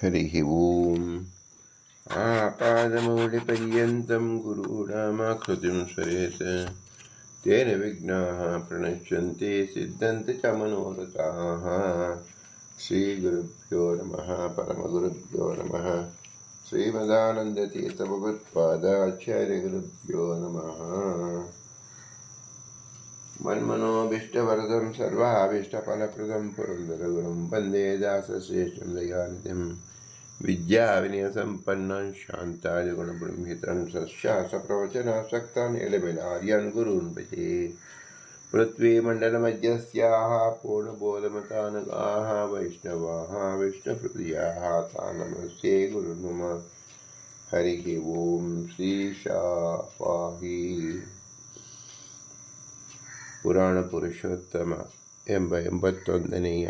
हरिः ओम् आपादमौलिपर्यन्तं गुरूणामाकृतिं स्मरेत् तेन विघ्नाः प्रणश्यन्ति सिद्धन्ति च मनोरथाः। श्रीगुरुभ्यो नमः। परमगुरुभ्यो नमः। श्रीमदानन्दतीर्थभगवत्पादाचार्यगुरुभ्यो नमः। मन्मनोभीष्टवरदं सर्वाभीष्टफलप्रदं पुरन्दरगुरुं वन्दे दासश्रेष्ठं दयानिधिं विद्याविनयसम्पन्नं शान्तादिगुणबृंहितं सस्यासप्रवचनासक्तान् एलबेलार्यान् गुरून् भजे। पृथ्वीमण्डलमध्यस्याः पूर्णबोधमतानगाः वैष्णवाः विष्णुहृदयाः तान् नमस्ये गुरुन् मम। हरिः ओं। ಶ್ರೀಶಾಪಾಹಿ ಪುರಾಣ ಪುರುಷೋತ್ತಮ ಎಂಬ 81ನೆಯ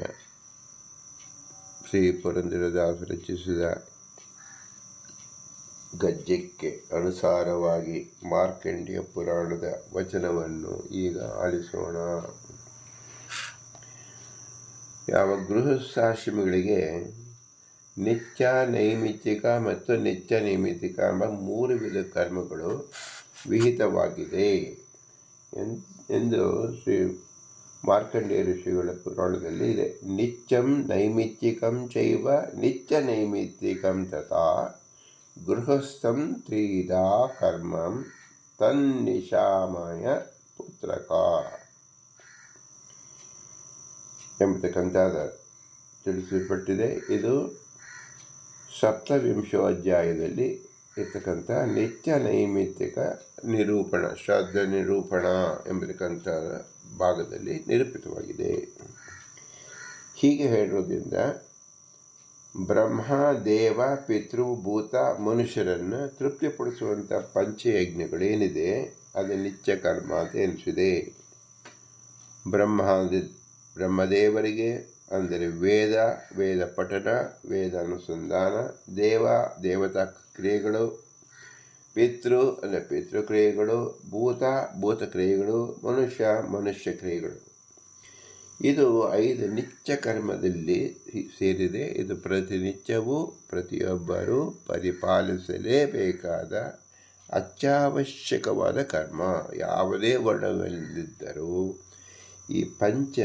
ಶ್ರೀ ಪುರಂದರದಾಸರು ರಚಿಸಿದ ಗದ್ಯಕ್ಕೆ ಅನುಸಾರವಾಗಿ ಮಾರ್ಕಂಡೇಯ ಪುರಾಣದ ವಚನವನ್ನು ಈಗ ಆಲಿಸೋಣ. ಯಾವ ಗೃಹಸ್ಥಾಶ್ರಮಿಗಳಿಗೆ ನಿತ್ಯ ನೈಮಿತ್ತಿಕ ಮತ್ತು ನಿತ್ಯ ನೈಮಿತ್ತಿಕ ಎಂಬ 3 ವಿಧ ಕರ್ಮಗಳು ವಿಹಿತವಾಗಿದೆ ಎಂದು ಶ್ರೀ ಮಾರ್ಕಂಡೇಯ ಋಷಿಗಳ ಪುರಾಣದಲ್ಲಿ ಇದೆ. ನಿತ್ಯಂ ನೈಮಿತ್ತಿಕಂ ಚೈವ ನಿತ್ಯ ನೈಮಿತ್ತಿಕಂ ತಥಾ ಗೃಹಸ್ಥಂ ತ್ರಿಧಾ ಕರ್ಮಂ ತನ್ನಿಶಾಮಯ ಪುತ್ರಕ ಎಂಬತಕ್ಕಂಥದ್ದು ತಿಳಿಸಲ್ಪಟ್ಟಿದೆ. ಇದು 7ನೇ ಅಧ್ಯಾಯದಲ್ಲಿ ಇರ್ತಕ್ಕಂಥ ನಿತ್ಯ ನೈಮಿತ್ತಿಕ ನಿರೂಪಣ, ಶ್ರಾದ್ದ ನಿರೂಪಣ ಎಂಬತಕ್ಕಂಥ ಭಾಗದಲ್ಲಿ ನಿರೂಪಿತವಾಗಿದೆ. ಹೀಗೆ ಹೇಳೋದ್ರಿಂದ ಬ್ರಹ್ಮ, ದೇವ, ಪಿತೃ, ಭೂತ, ಮನುಷ್ಯರನ್ನು ತೃಪ್ತಿಪಡಿಸುವಂಥ ಪಂಚಯಜ್ಞಗಳೇನಿದೆ ಅದು ನಿತ್ಯ ಕರ್ಮ ಅಂತ ಎನಿಸಿದೆ. ಬ್ರಹ್ಮದೇವರಿಗೆ ಅಂದರೆ ವೇದ ಪಠನ, ವೇದ ಅನುಸಂಧಾನ, ದೇವತಾ ಕ್ರಿಯೆಗಳು, ಪಿತೃ ಅಂದರೆ ಪಿತೃಕ್ರಿಯೆಗಳು, ಭೂತ ಕ್ರಿಯೆಗಳು, ಮನುಷ್ಯ ಕ್ರಿಯೆಗಳು. ಇದು 5 ನಿತ್ಯ ಕರ್ಮದಲ್ಲಿ ಸೇರಿದೆ. ಇದು ಪ್ರತಿನಿತ್ಯವೂ ಪ್ರತಿಯೊಬ್ಬರೂ ಪರಿಪಾಲಿಸಲೇಬೇಕಾದ ಅತ್ಯವಶ್ಯಕವಾದ ಕರ್ಮ. ಯಾವುದೇ ವರ್ಣದಲ್ಲಿದ್ದರೂ ಈ ಪಂಚ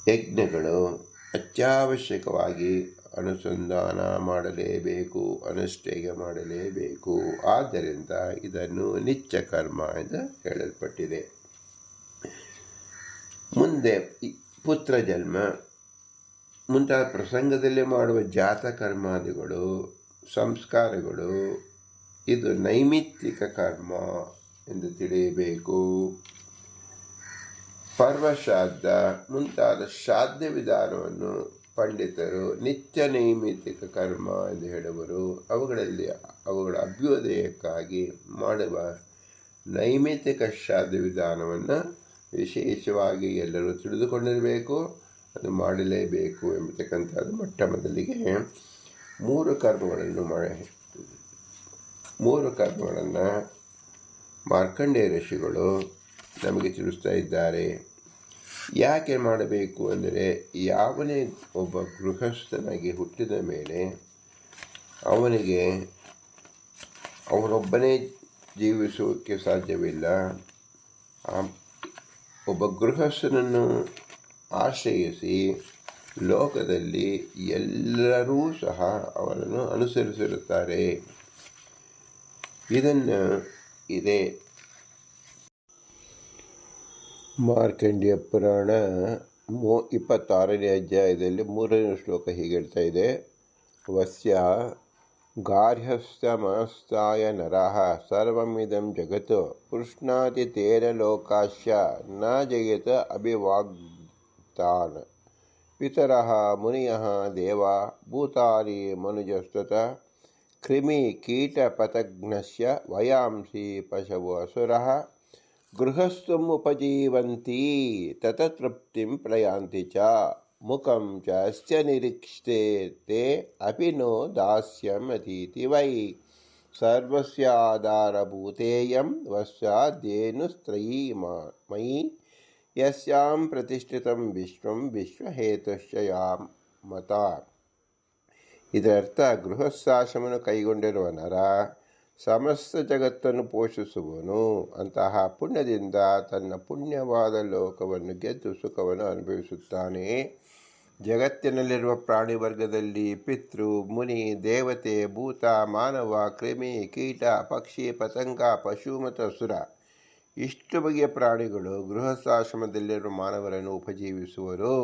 ಯಜ್ಞಗಳು ಅತ್ಯವಶ್ಯಕವಾಗಿ ಅನುಸಂಧಾನ ಮಾಡಲೇಬೇಕು, ಅನುಷ್ಠೇಯ ಮಾಡಲೇಬೇಕು. ಆದ್ದರಿಂದ ಇದನ್ನು ನಿತ್ಯ ಕರ್ಮ ಎಂದು ಹೇಳಲ್ಪಟ್ಟಿದೆ. ಮುಂದೆ ಪುತ್ರ ಜನ್ಮ ಮುಂತಾದ ಪ್ರಸಂಗದಲ್ಲಿ ಮಾಡುವ ಜಾತಕರ್ಮಾದಿಗಳು, ಸಂಸ್ಕಾರಗಳು ಇದು ನೈಮಿತ್ತಿಕ ಕರ್ಮ ಎಂದು ತಿಳಿಯಬೇಕು. ಪರ್ವಶ್ರಾದ್ದ ಮುಂತಾದ ಶ್ರಾದ್ದ ವಿಧಾನವನ್ನು ಪಂಡಿತರು ನಿತ್ಯ ನೈಮಿತ್ತಿಕ ಕರ್ಮ ಎಂದು ಹೇಳುವರು. ಅವುಗಳ ಅಭ್ಯುದಯಕ್ಕಾಗಿ ಮಾಡುವ ನೈಮಿತ್ತಿಕ ಶ್ರಾದ್ದ ವಿಧಾನವನ್ನು ವಿಶೇಷವಾಗಿ ಎಲ್ಲರೂ ತಿಳಿದುಕೊಂಡಿರಬೇಕು, ಅದು ಮಾಡಲೇಬೇಕು ಎಂಬತಕ್ಕಂಥದ್ದು ಮೊಟ್ಟ ಮೊದಲಿಗೆ 3 ಕರ್ಮಗಳನ್ನು ಮಾರ್ಕಂಡೇಯ ಋಷಿಗಳು ನಮಗೆ ತಿಳಿಸ್ತಾ ಇದ್ದಾರೆ. ಯಾಕೆ ಮಾಡಬೇಕು ಅಂದರೆ, ಯಾವನೇ ಒಬ್ಬ ಗೃಹಸ್ಥನಾಗಿ ಹುಟ್ಟಿದ ಮೇಲೆ ಅವನೊಬ್ಬನೇ ಜೀವಿಸೋಕ್ಕೆ ಸಾಧ್ಯವಿಲ್ಲ. ಒಬ್ಬ ಗೃಹಸ್ಥನನ್ನು ಆಶ್ರಯಿಸಿ ಲೋಕದಲ್ಲಿ ಎಲ್ಲರೂ ಸಹ ಅವನನ್ನು ಅನುಸರಿಸಿರುತ್ತಾರೆ. ಇದೆ ಮಾರ್ಕಂಡೇಯ ಪುರಾಣ 26ನೇ ಅಧ್ಯಾಯದಲ್ಲಿ 3ನೇ ಶ್ಲೋಕ ಹೀಗೆ ಹೇಳ್ತಾ ಇದೆ. ವಸ್ಯ ಗಾರ್ಹಸ್ಥ್ಯಮನಸ್ತಾಯ ನರಃ ಸರ್ವಮಿದಂ ಜಗತ್ ಪೃಷ್ಣಾತಿ ತೇನ ಲೋಕಾಶ್ಯ ನ ಜಯತ ಅಭಿವಾಗ್ತಾನ್ ಪಿತರಃ ಮುನಿಯಃ ದೇವಾ ಭೂತಾನಿ ಮನುಜಸ್ತತಃ ಕ್ರಿಮಿ ಕೀಟ ಪತಗ್ನಸ್ಯ ವಯಾಂಸಿ ಪಶವು ಅಸುರಃ ಗೃಹಸ್ಥಂ ಉಪಜೀವಂತಿ ತತ ತೃಪ್ತಿಂ ಪ್ರಯಾಂತಿ ಚ ಮುಖಂ ಚ ಅಸ್ಯ ನಿರೀಕ್ಷತೆ ತೇ ಅಪಿ ನೋ ದಾಸ್ಯಂ ಅತೀತಿ ವೈ ಸರ್ವಸ್ಯ ಆಧಾರಭೂತೇಯಂ ವಸ್ಯಾದ್ದೇನುಸ್ತ್ರಯೀ ಮಯಿ ಯಸ್ಯಾಂ ಪ್ರತಿಷ್ಠಿತಂ ವಿಶ್ವಂ ವಿಶ್ವಹೇತುಶ್ಚ ಯಾ ಮತ ಇದರರ್ಥ ಗೃಹಸ್ಥಾಶ್ರಮವನ್ನು ಕೈಗೊಂಡಿರುವ ನರ ಸಮಸ್ತ ಜಗತ್ತನ್ನು ಪೋಷಿಸುವನು. ಅಂತಹ ಪುಣ್ಯದಿಂದ ತನ್ನ ಪುಣ್ಯವಾದ ಲೋಕವನ್ನು ಗೆದ್ದು ಸುಖವನ್ನು ಅನುಭವಿಸುತ್ತಾನೆ. ಜಗತ್ತಿನಲ್ಲಿರುವ ಪ್ರಾಣಿ ವರ್ಗದಲ್ಲಿ ಪಿತೃ, ಮುನಿ, ದೇವತೆ, ಭೂತ, ಮಾನವ, ಕ್ರಿಮಿ, ಕೀಟ, ಪಕ್ಷಿ, ಪತಂಗ, ಪಶು ಮತ್ತು ಅಸುರ ಇಷ್ಟು ಬಗೆಯ ಪ್ರಾಣಿಗಳು ಗೃಹಸ್ಥಾಶ್ರಮದಲ್ಲಿರುವ ಮಾನವರನ್ನು ಉಪಜೀವಿಸುವರು.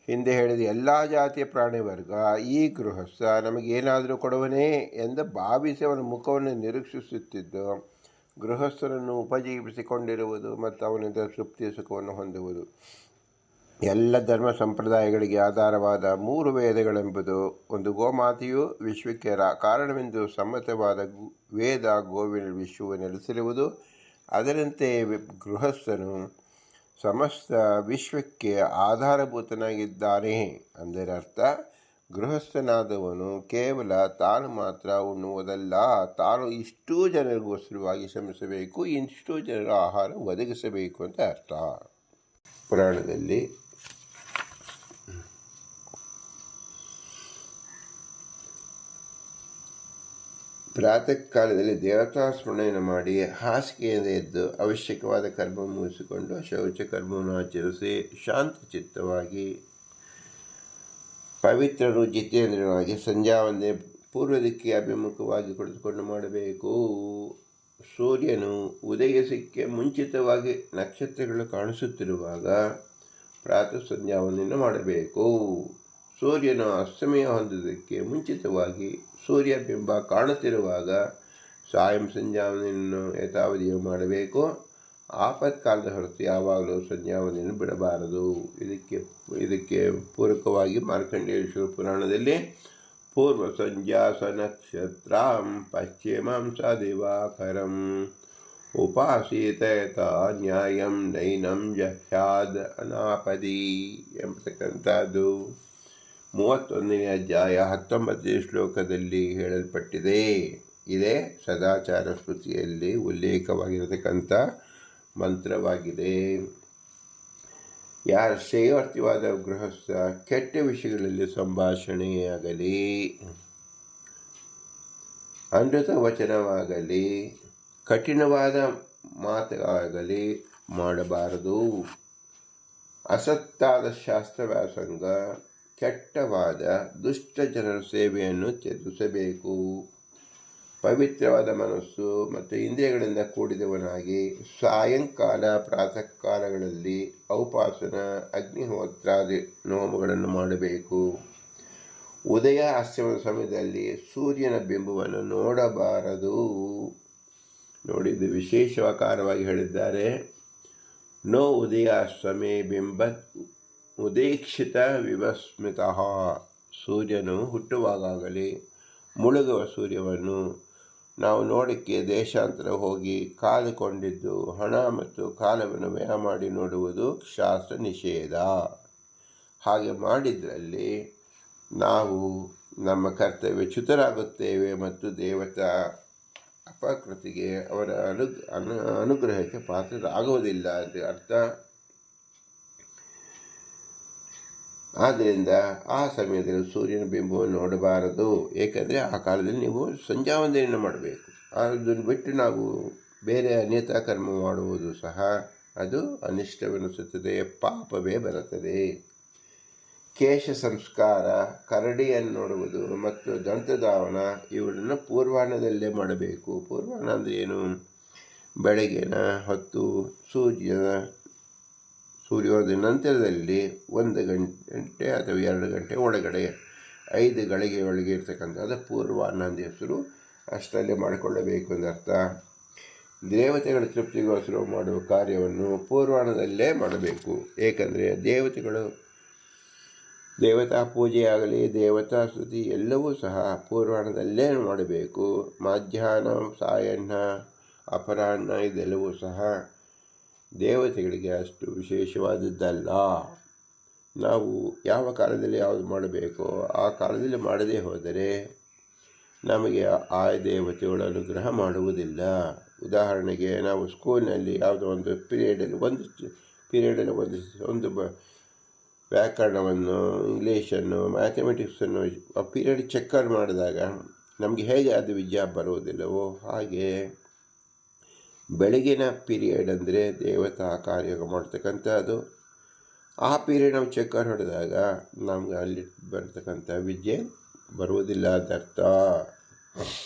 ಹಿಂದೆ ಹೇಳಿದ ಎಲ್ಲ ಜಾತಿಯ ಪ್ರಾಣಿ ವರ್ಗ ಈ ಗೃಹಸ್ಥ ನಮಗೇನಾದರೂ ಕೊಡುವನೇ ಎಂದು ಭಾವಿಸಿ ಅವನ ಮುಖವನ್ನು ನಿರೀಕ್ಷಿಸುತ್ತಿದ್ದು ಗೃಹಸ್ಥರನ್ನು ಉಪಜೀವಿಸಿಕೊಂಡಿರುವುದು ಮತ್ತು ಅವನಿಂದ ತೃಪ್ತಿಯ ಸುಖವನ್ನು ಹೊಂದುವುದು. ಎಲ್ಲ ಧರ್ಮ ಸಂಪ್ರದಾಯಗಳಿಗೆ ಆಧಾರವಾದ 3 ವೇದಗಳೆಂಬುದು ಒಂದು ಗೋಮಾತೆಯು ವಿಶ್ವಕ್ಕೆ ಕಾರಣವೆಂದು ಸಮ್ಮತವಾದ ವೇದ ಗೋವಿನ ವಿಶ್ವವು ನೆಲೆಸಿರುವುದು. ಅದರಂತೆ ಗೃಹಸ್ಥನು ಸಮಸ್ತ ವಿಶ್ವಕ್ಕೆ ಆಧಾರಭೂತನಾಗಿದ್ದಾನೆ. ಅದರರ್ಥ ಗೃಹಸ್ಥನಾದವನು ಕೇವಲ ತಾನು ಮಾತ್ರ ಉಣ್ಣುವುದಲ್ಲ, ತಾನು ಇಷ್ಟೂ ಜನರಿಗೋಸ್ಕರವಾಗಿ ಶ್ರಮಿಸಬೇಕು, ಇಷ್ಟೂ ಜನರ ಆಹಾರ ಒದಗಿಸಬೇಕು ಅಂತ ಅರ್ಥ. ಪುರಾಣದಲ್ಲಿ ಪ್ರಾತಃ ಕಾಲದಲ್ಲಿ ದೇವತಾ ಸ್ಮರಣೆಯನ್ನು ಮಾಡಿ ಹಾಸಿಗೆಯಿಂದ ಎದ್ದು ಅವಶ್ಯಕವಾದ ಕರ್ಮ ಮುಗಿಸಿಕೊಂಡು ಶೌಚ ಕರ್ಮವನ್ನು ಆಚರಿಸಿ ಶಾಂತಚಿತ್ತವಾಗಿ ಪವಿತ್ರರು ಜಿತೇಂದ್ರನಾಗಿ ಸಂಧ್ಯಾವಂದನೆ ಪೂರ್ವ ದಿಕ್ಕಿಗೆ ಅಭಿಮುಖವಾಗಿ ಕುಳಿತುಕೊಂಡು ಮಾಡಬೇಕು. ಸೂರ್ಯನು ಉದಯಿಸಕ್ಕೆ ಮುಂಚಿತವಾಗಿ ನಕ್ಷತ್ರಗಳು ಕಾಣಿಸುತ್ತಿರುವಾಗ ಪ್ರಾತಃ ಸಂಧ್ಯಾವಂದನೆಯನ್ನು ಮಾಡಬೇಕು. ಸೂರ್ಯನು ಅಸ್ತಮಯ ಹೊಂದುವುದಕ್ಕೆ ಮುಂಚಿತವಾಗಿ ಸೂರ್ಯಬಿಂಬ ಕಾಣುತ್ತಿರುವಾಗ ಸಾಯಂ ಸಂಧ್ಯಾವಂದನೆಯನ್ನು ಯಥಾವಧಿಯು ಮಾಡಬೇಕು. ಆಪತ್ಕಾಲದ ಹೊರತು ಯಾವಾಗಲೂ ಸಂಧ್ಯಾವಂದನೆಯನ್ನು ಬಿಡಬಾರದು. ಇದಕ್ಕೆ ಪೂರಕವಾಗಿ ಮಾರ್ಕಂಡೇಯ ಪುರಾಣದಲ್ಲಿ ಪೂರ್ವ ಸಂಧ್ಯಾಸ ನಕ್ಷತ್ರಾಂ ಪಶ್ಚಿಮಂ ಸ ದಿವಾಕರಂ ಉಪಾಸೀತ ಯಥಾ ನ್ಯಾಯಂ ನೈನಂ ಜಹ್ಯಾದ್ ಅನಾಪದಿ ಎಂಬತಕ್ಕಂಥದ್ದು 31ನೇ ಅಧ್ಯಾಯ 19ನೇ ಶ್ಲೋಕದಲ್ಲಿ ಹೇಳಲ್ಪಟ್ಟಿದೆ. ಇದೇ ಸದಾಚಾರ ಸ್ಮೃತಿಯಲ್ಲಿ ಉಲ್ಲೇಖವಾಗಿರತಕ್ಕಂಥ ಮಂತ್ರವಾಗಿದೆ. ಯಾರ ಶ್ರೇಯಾರ್ಥಿವಾದ ಗೃಹಸ್ಥ ಕೆಟ್ಟ ವಿಷಯಗಳಲ್ಲಿ ಸಂಭಾಷಣೆಯಾಗಲಿ, ಅಮೃತ ವಚನವಾಗಲಿ, ಕಠಿಣವಾದ ಮಾತಾಗಲಿ ಮಾಡಬಾರದು. ಅಸತ್ತಾದ ಶಾಸ್ತ್ರವ್ಯಾಸಂಗ, ಕೆಟ್ಟವಾದ ದುಷ್ಟ ಜನರ ಸೇವೆಯನ್ನು ತ್ಯಜಿಸಬೇಕು. ಪವಿತ್ರವಾದ ಮನಸ್ಸು ಮತ್ತು ಇಂದ್ರಿಯಗಳಿಂದ ಕೂಡಿದವನಾಗಿ ಸಾಯಂಕಾಲ ಪ್ರಾತಃ ಕಾಲಗಳಲ್ಲಿ ಔಪಾಸನ ಅಗ್ನಿಹೋತ್ರಾದಿ ನೋಮಗಳನ್ನು ಮಾಡಬೇಕು. ಉದಯ ಅಸ್ತಮದ ಸಮಯದಲ್ಲಿ ಸೂರ್ಯನ ಬಿಂಬವನ್ನು ನೋಡಬಾರದು. ನೋಡಿದ್ದು ವಿಶೇಷವಾಕಾರವಾಗಿ ಹೇಳಿದ್ದಾರೆ. ನೋ ಉದಯಾಸ್ತಮೇ ಬಿಂಬತ್ ಉದೀಕ್ಷಿತ ವಿವಸ್ಮಿತಃ. ಸೂರ್ಯನು ಹುಟ್ಟುವಾಗಲಿ ಮುಳುಗುವ ಸೂರ್ಯವನ್ನು ನಾವು ನೋಡಕ್ಕೆ ದೇಶಾಂತರ ಹೋಗಿ ಕಾದುಕೊಂಡಿದ್ದು ಹಣ ಮತ್ತು ಕಾಲವನ್ನು ವ್ಯಯ ಮಾಡಿ ನೋಡುವುದು ಶಾಸ್ತ್ರ ನಿಷೇಧ. ಹಾಗೆ ಮಾಡಿದ್ರಲ್ಲಿ ನಾವು ನಮ್ಮ ಕರ್ತವ್ಯ ಚ್ಯುತರಾಗುತ್ತೇವೆ ಮತ್ತು ದೇವತಾ ಅಪಕೃತಿಗೆ ಅವರ ಅನುಗ್ರಹಕ್ಕೆ ಪಾತ್ರರಾಗುವುದಿಲ್ಲ ಅಂತ ಅರ್ಥ. ಆದ್ದರಿಂದ ಆ ಸಮಯದಲ್ಲಿ ಸೂರ್ಯನ ಬಿಂಬವನ್ನು ನೋಡಬಾರದು. ಏಕೆಂದರೆ ಆ ಕಾಲದಲ್ಲಿ ನೀವು ಸಂಧ್ಯಾವಂದನೆಯನ್ನು ಮಾಡಬೇಕು. ಅದನ್ನು ಬಿಟ್ಟು ನಾವು ಬೇರೆ ಅನ್ಯತಾ ಕರ್ಮ ಮಾಡುವುದು ಸಹ ಅದು ಅನಿಷ್ಟವೆನಿಸುತ್ತದೆ, ಪಾಪವೇ ಬರುತ್ತದೆ. ಕೇಶ ಸಂಸ್ಕಾರ, ಕರಡಿಯನ್ನು ನೋಡುವುದು ಮತ್ತು ದಂತಧಾವನ ಇವುಗಳನ್ನು ಪೂರ್ವಾಹ್ನದಲ್ಲೇ ಮಾಡಬೇಕು. ಪೂರ್ವಾಹ್ನ ಅಂದರೆ ಏನು? ಬೆಳಗಿನ ಹೊತ್ತು ಸೂರ್ಯೋದಯ ನಂತರದಲ್ಲಿ 1 ಗಂಟೆ ಅಥವಾ 2 ಗಂಟೆ ಒಳಗಡೆ 5 ಗಳಿಗೆ ಒಳಗೆ ಇರ್ತಕ್ಕಂಥದ್ದು ಪೂರ್ವಾಹ್ನ ಅಂತ ಹೆಸರು. ಅಷ್ಟಲ್ಲೇ ಮಾಡಿಕೊಳ್ಳಬೇಕು ಎಂದರ್ಥ. ದೇವತೆಗಳ ತೃಪ್ತಿಗೋಸ್ಕರ ಮಾಡುವ ಕಾರ್ಯವನ್ನು ಪೂರ್ವಾಹ್ನದಲ್ಲೇ ಮಾಡಬೇಕು. ಏಕೆಂದರೆ ದೇವತಾ ಪೂಜೆಯಾಗಲಿ ದೇವತಾ ಸ್ತುತಿ ಎಲ್ಲವೂ ಸಹ ಪೂರ್ವಾಹ್ನದಲ್ಲೇ ಮಾಡಬೇಕು. ಮಧ್ಯಾಹ್ನ, ಸಾಯಂಕಾಲ, ಅಪರಾಹ್ನ ಇದೆಲ್ಲವೂ ಸಹ ದೇವತೆಗಳಿಗೆ ಅಷ್ಟು ವಿಶೇಷವಾದದ್ದಲ್ಲ. ನಾವು ಯಾವ ಕಾಲದಲ್ಲಿ ಯಾವುದು ಮಾಡಬೇಕೋ ಆ ಕಾಲದಲ್ಲಿ ಮಾಡದೇ ಹೋದರೆ ನಮಗೆ ಆ ದೇವತೆಗಳ ಅನುಗ್ರಹ ಮಾಡುವುದಿಲ್ಲ. ಉದಾಹರಣೆಗೆ ನಾವು ಸ್ಕೂಲ್ನಲ್ಲಿ ಯಾವುದೋ ಒಂದು ಪೀರಿಯಡಲ್ಲಿ ಒಂದು ವ್ಯಾಕರಣವನ್ನು, ಇಂಗ್ಲೀಷನ್ನು, ಮ್ಯಾಥಮೆಟಿಕ್ಸನ್ನು ಆ ಪೀರಿಯಡ್ ಚೆಕ್ಕರ್ ಮಾಡಿದಾಗ ನಮಗೆ ಹೇಗೆ ಅದು ವಿದ್ಯಾ ಬರುವುದಿಲ್ಲವೋ ಹಾಗೆ ಬೆಳಗಿನ ಪೀರಿಯಡ್ ಅಂದರೆ ದೇವತಾ ಕಾರ್ಯ ಮಾಡ್ತಕ್ಕಂಥದ್ದು. ಆ ಪೀರಿಯಡ್ ನಾವು ಚೆಕ್ಕರ್ ಹೊಡೆದಾಗ ನಮ್ಗೆ ಅಲ್ಲಿ ಬರ್ತಕ್ಕಂಥ ವಿದ್ಯೆ ಬರುವುದಿಲ್ಲ ಅಂತ ಅರ್ಥ.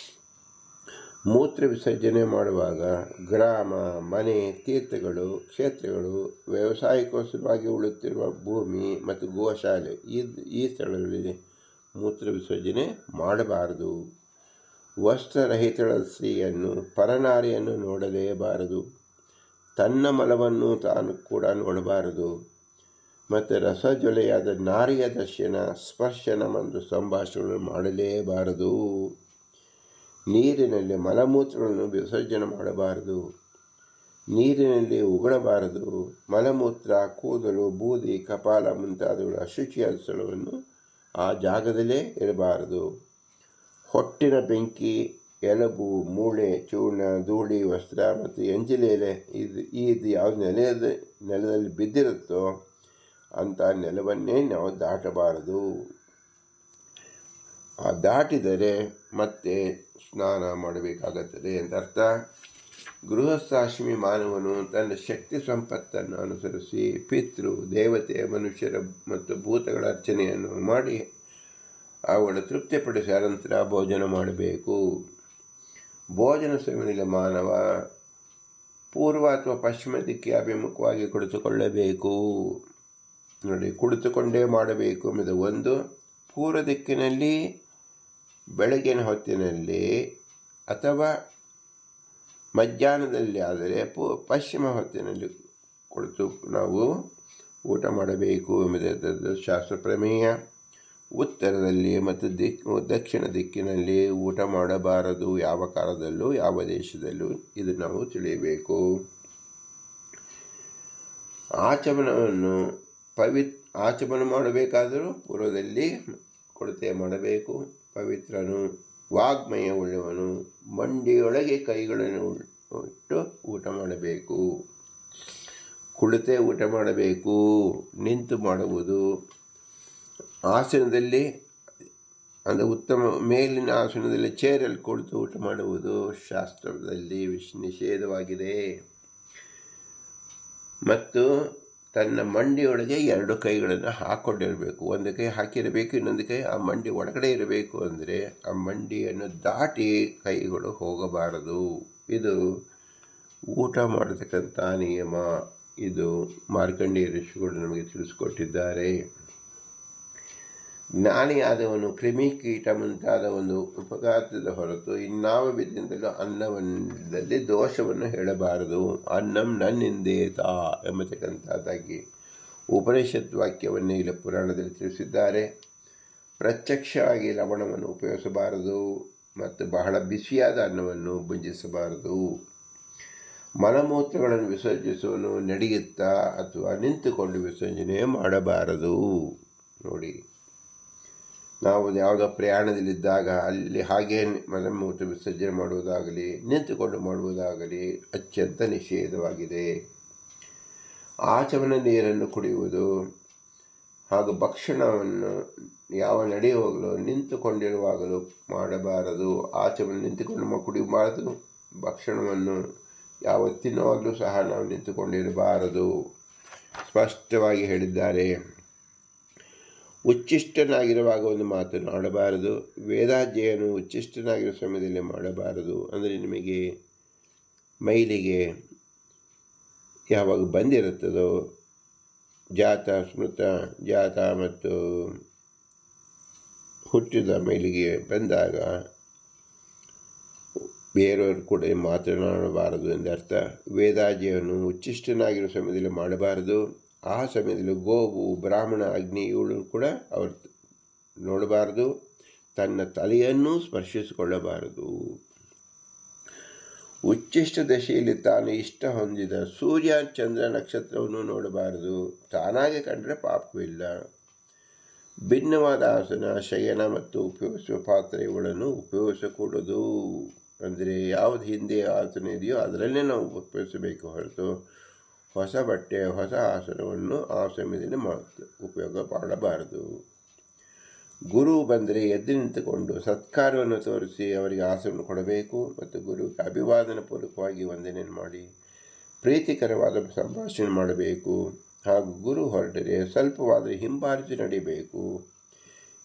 ಮೂತ್ರ ವಿಸರ್ಜನೆ ಮಾಡುವಾಗ ಗ್ರಾಮ, ಮನೆ, ತೀರ್ಥಗಳು, ಕ್ಷೇತ್ರಗಳು, ವ್ಯವಸಾಯಕ್ಕೋಸ್ಕರವಾಗಿ ಉಳುತ್ತಿರುವ ಭೂಮಿ ಮತ್ತು ಗೋಶಾಲೆ ಈ ಸ್ಥಳಗಳಲ್ಲಿ ಮೂತ್ರ ವಿಸರ್ಜನೆ ಮಾಡಬಾರದು. ವಸ್ತ್ರರಹಿತಳ ಸ್ತ್ರೀಯನ್ನು, ಪರನಾರಿಯನ್ನು ನೋಡಲೇಬಾರದು. ತನ್ನ ಮಲವನ್ನು ತಾನು ಕೂಡ ನೋಡಬಾರದು. ಮತ್ತು ರಸಜ್ವಲೆಯಾದ ನಾರಿಯ ದರ್ಶನ, ಸ್ಪರ್ಶನ ಮತ್ತು ಸಂಭಾಷಣೆಗಳನ್ನು ಮಾಡಲೇಬಾರದು. ನೀರಿನಲ್ಲಿ ಮಲಮೂತ್ರಗಳನ್ನು ವಿಸರ್ಜನೆ ಮಾಡಬಾರದು. ನೀರಿನಲ್ಲಿ ಉಗುಳಬಾರದು. ಮಲಮೂತ್ರ, ಕೂದಲು, ಬೂದಿ, ಕಪಾಲ ಮುಂತಾದವುಗಳ ಅಶುಚಿಯಾದ ಸ್ಥಳವನ್ನು ಆ ಜಾಗದಲ್ಲೇ ಇರಬಾರದು. ಹೊಟ್ಟಿನ ಬೆಂಕಿ, ಎಲುಬು, ಮೂಳೆ, ಚೂರ್ಣ, ಧೂಳಿ, ವಸ್ತ್ರ ಮತ್ತು ಎಂಜಿಲೆಲೆ ಇದು ಯಾವ ನೆಲದಲ್ಲಿ ಬಿದ್ದಿರುತ್ತೋ ಅಂಥ ನೆಲವನ್ನೇ ನಾವು ದಾಟಬಾರದು. ದಾಟಿದರೆ ಮತ್ತೆ ಸ್ನಾನ ಮಾಡಬೇಕಾಗುತ್ತದೆ ಎಂದರ್ಥ. ಗೃಹಸ್ಥಾಶ್ರಮಿ ಮಾನವನು ತನ್ನ ಶಕ್ತಿ ಸಂಪತ್ತನ್ನು ಅನುಸರಿಸಿ ಪಿತೃ, ದೇವತೆ, ಮನುಷ್ಯರ ಮತ್ತು ಭೂತಗಳ ಅರ್ಚನೆಯನ್ನು ಮಾಡಿ ಅವುಗಳ ತೃಪ್ತಿಪಡಿಸಿ ಅನಂತರ ಭೋಜನ ಮಾಡಬೇಕು. ಭೋಜನ ಸಮಯದಲ್ಲಿ ಮಾನವ ಪೂರ್ವ ಅಥವಾ ಪಶ್ಚಿಮ ದಿಕ್ಕಿಗೆ ಅಭಿಮುಖವಾಗಿ ಕುಳಿತುಕೊಳ್ಳಬೇಕು. ನೋಡಿ, ಕುಳಿತುಕೊಂಡೇ ಮಾಡಬೇಕು ಎಂಬುದು ಒಂದು. ಪೂರ್ವ ದಿಕ್ಕಿನಲ್ಲಿ ಬೆಳಗಿನ ಹೊತ್ತಿನಲ್ಲಿ ಅಥವಾ ಮಧ್ಯಾಹ್ನದಲ್ಲಿ ಆದರೆ ಪಶ್ಚಿಮ ಹೊತ್ತಿನಲ್ಲಿ ಕುಳಿತು ನಾವು ಊಟ ಮಾಡಬೇಕು ಎಂಬುದು ಶಾಸ್ತ್ರ ಪ್ರಮೇಯ. ಉತ್ತರದಲ್ಲಿ ಮತ್ತು ದಕ್ಷಿಣ ದಿಕ್ಕಿನಲ್ಲಿ ಊಟ ಮಾಡಬಾರದು. ಯಾವ ಕಾಲದಲ್ಲೂ ಯಾವ ದೇಶದಲ್ಲೂ ಇದು ನಾವು ತಿಳಿಯಬೇಕು. ಆಚಮನವನ್ನು ಆಚಮನ ಮಾಡಬೇಕಾದರೂ ಪೂರ್ವದಲ್ಲಿ ಕೊಡತೆ ಮಾಡಬೇಕು. ಪವಿತ್ರನು, ವಾಗ್ಮಯ ಉಳ್ಳವನು ಮಂಡಿಯೊಳಗೆ ಕೈಗಳನ್ನು ಇಟ್ಟು ಊಟ ಮಾಡಬೇಕು. ಕುಳಿತೇ ಊಟ ಮಾಡಬೇಕು. ನಿಂತು ಮಾಡುವುದು ಆಸನದಲ್ಲಿ ಅಂದರೆ ಉತ್ತಮ ಮೇಲಿನ ಆಸನದಲ್ಲಿ ಚೇರಲ್ಲಿ ಕುಳಿತು ಊಟ ಮಾಡುವುದು ಶಾಸ್ತ್ರದಲ್ಲಿ ನಿಷೇಧವಾಗಿದೆ. ಮತ್ತು ತನ್ನ ಮಂಡಿಯೊಳಗೆ 2 ಕೈಗಳನ್ನು ಹಾಕ್ಕೊಂಡಿರಬೇಕು. ಒಂದು ಕೈ ಹಾಕಿರಬೇಕು, ಇನ್ನೊಂದು ಕೈ ಆ ಮಂಡಿ ಒಳಗಡೆ ಇರಬೇಕು. ಅಂದರೆ ಆ ಮಂಡಿಯನ್ನು ದಾಟಿ ಕೈಗಳು ಹೋಗಬಾರದು. ಇದು ಊಟ ಮಾಡತಕ್ಕಂಥ ನಿಯಮ. ಇದು ಮಾರ್ಕಂಡೇಯ ಋಷಿಗಳು ನಮಗೆ ತಿಳಿಸಿಕೊಟ್ಟಿದ್ದಾರೆ. ಜ್ಞಾನಿಯಾದವನು ಕ್ರಿಮಿಕೀಟ ಮುಂತಾದ ಒಂದು ಉಪಘಾತದ ಹೊರತು ಇನ್ನಾವ ವಿಧದಿಂದಲೂ ಅನ್ನದಲ್ಲಿ ದೋಷವನ್ನು ಹೇಳಬಾರದು. ಅನ್ನಂ ನನ್ನಿಂದೇತ ಎಂಬತಕ್ಕಂಥದ್ದಾಗಿ ಉಪನಿಷತ್ ವಾಕ್ಯವನ್ನು ಇಲ್ಲಿ ಪುರಾಣದಲ್ಲಿ ತಿಳಿಸಿದ್ದಾರೆ. ಪ್ರತ್ಯಕ್ಷವಾಗಿ ಲವಣವನ್ನು ಉಪಯೋಗಿಸಬಾರದು ಮತ್ತು ಬಹಳ ಬಿಸಿಯಾದ ಅನ್ನವನ್ನು ಭುಂಜಿಸಬಾರದು. ಮಲಮೂತ್ರಗಳನ್ನು ವಿಸರ್ಜಿಸುವನು ನಡೆಯುತ್ತಾ ಅಥವಾ ನಿಂತುಕೊಂಡು ವಿಸರ್ಜನೆ ಮಾಡಬಾರದು. ನೋಡಿ, ನಾವು ಯಾವುದೋ ಪ್ರಯಾಣದಲ್ಲಿದ್ದಾಗ ಅಲ್ಲಿ ಹಾಗೇ ಮಲಮೂತ್ರ ವಿಸರ್ಜನೆ ಮಾಡುವುದಾಗಲಿ ನಿಂತುಕೊಂಡು ಮಾಡುವುದಾಗಲಿ ಅತ್ಯಂತ ನಿಷೇಧವಾಗಿದೆ. ಆಚಮನ ನೀರನ್ನು ಕುಡಿಯುವುದು ಹಾಗೂ ಭಕ್ಷಣವನ್ನು ಯಾವ ನಡೆಯುವಾಗಲೂ ನಿಂತುಕೊಂಡಿರುವಾಗಲೂ ಮಾಡಬಾರದು. ಆಚಮನ ನಿಂತುಕೊಂಡು ಕುಡಿಯಬಾರದು. ಭಕ್ಷಣವನ್ನು ಯಾವ ತಿನ್ನುವಾಗಲೂ ಸಹ ನಾವು ನಿಂತುಕೊಂಡಿರಬಾರದು. ಸ್ಪಷ್ಟವಾಗಿ ಹೇಳಿದ್ದಾರೆ. ಉಚ್ಚಿಷ್ಟನಾಗಿರುವಾಗ ಒಂದು ಮಾತನ್ನು ಆಡಬಾರದು. ವೇದಾಧ್ಯಯನು ಉಚ್ಚಿಷ್ಟನಾಗಿರುವ ಸಮಯದಲ್ಲಿ ಮಾಡಬಾರದು. ಅಂದರೆ ನಿಮಗೆ ಮೈಲಿಗೆ ಯಾವಾಗ ಬಂದಿರುತ್ತದೋ, ಜಾತ, ಸ್ಮೃತ, ಜಾತ ಮತ್ತು ಹುಟ್ಟಿದ ಮೈಲಿಗೆ ಬಂದಾಗ ಬೇರೆಯವರು ಕೂಡ ಮಾತನಾಡಬಾರದು ಎಂದರ್ಥ. ವೇದಾಧ್ಯಯನು ಉಚ್ಚಿಷ್ಟನಾಗಿರುವ ಸಮಯದಲ್ಲಿ ಮಾಡಬಾರದು. ಆ ಸಮಯದಲ್ಲಿ ಗೋವು, ಬ್ರಾಹ್ಮಣ, ಅಗ್ನಿ ಇವುಗಳನ್ನು ಕೂಡ ಅವರು ನೋಡಬಾರದು. ತನ್ನ ತಲೆಯನ್ನು ಸ್ಪರ್ಶಿಸಿಕೊಳ್ಳಬಾರದು. ಉಚ್ಚಿಷ್ಟ ದಶೆಯಲ್ಲಿ ತಾನು ಇಷ್ಟ ಹೊಂದಿದ ಸೂರ್ಯ, ಚಂದ್ರ, ನಕ್ಷತ್ರವನ್ನು ನೋಡಬಾರದು. ತಾನಾಗೆ ಕಂಡರೆ ಪಾಪವಿಲ್ಲ. ಭಿನ್ನವಾದ ಆಸನ, ಶಯನ ಮತ್ತು ಉಪಯೋಗಿಸುವ ಪಾತ್ರೆ ಇವುಗಳನ್ನು ಉಪಯೋಗಿಸಕೂಡದು. ಅಂದರೆ ಯಾವುದು ಹಿಂದೆ ಆಸನ ಇದೆಯೋ ಅದರಲ್ಲೇ ನಾವು ಉಪಯೋಗಿಸಬೇಕು ಹೊರತು ಹೊಸ ಬಟ್ಟೆ ಹೊಸ ಆಸನವನ್ನು ಆ ಸಮಯದಲ್ಲಿ ಉಪಯೋಗ ಮಾಡಬಾರದು. ಗುರು ಬಂದರೆ ಎದ್ದು ನಿಂತುಕೊಂಡು ಸತ್ಕಾರವನ್ನು ತೋರಿಸಿ ಅವರಿಗೆ ಆಸನವನ್ನು ಕೊಡಬೇಕು ಮತ್ತು ಗುರುವಿಗೆ ಅಭಿವಾದನ ಪೂರ್ವಕವಾಗಿ ವಂದನೆಯನ್ನು ಮಾಡಿ ಪ್ರೀತಿಕರವಾದ ಸಂಭಾಷಣೆ ಮಾಡಬೇಕು. ಹಾಗೂ ಗುರು ಹೊರಟರೆ ಸ್ವಲ್ಪವಾದರೆ ಹಿಂಬಾಲಿಸಿ ನಡಿಬೇಕು.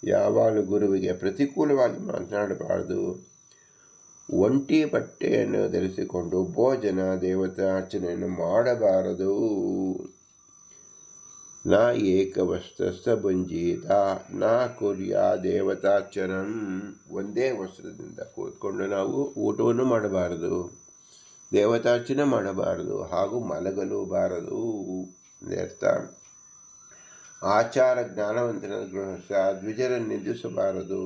ಯಾವಾಗಲೂ ಗುರುವಿಗೆ ಪ್ರತಿಕೂಲವಾಗಿ ಮಾತನಾಡಬಾರದು. ಒಂಟಿ ಬಟ್ಟೆಯನ್ನು ಧರಿಸಿಕೊಂಡು ಭೋಜನ ದೇವತಾರ್ಚನೆಯನ್ನು ಮಾಡಬಾರದು. ನ ಏಕವಸ್ತ್ರಸ್ಥ ಭುಂಜೀತ ನ ಕುರ್ಯ ದೇವತಾರ್ಚನಂ. ಒಂದೇ ವಸ್ತ್ರದಿಂದ ಕೂತ್ಕೊಂಡು ನಾವು ಊಟವನ್ನು ಮಾಡಬಾರದು, ದೇವತಾರ್ಚನೆ ಮಾಡಬಾರದು, ಹಾಗೂ ಮಲಗಲು ಬಾರದು. ಅರ್ಥ, ಆಚಾರ ಜ್ಞಾನವಂತನ ಗೃಹಸ್ಥ ದ್ವಿಜರನ್ನು ನಿಂದಿಸಬಾರದು,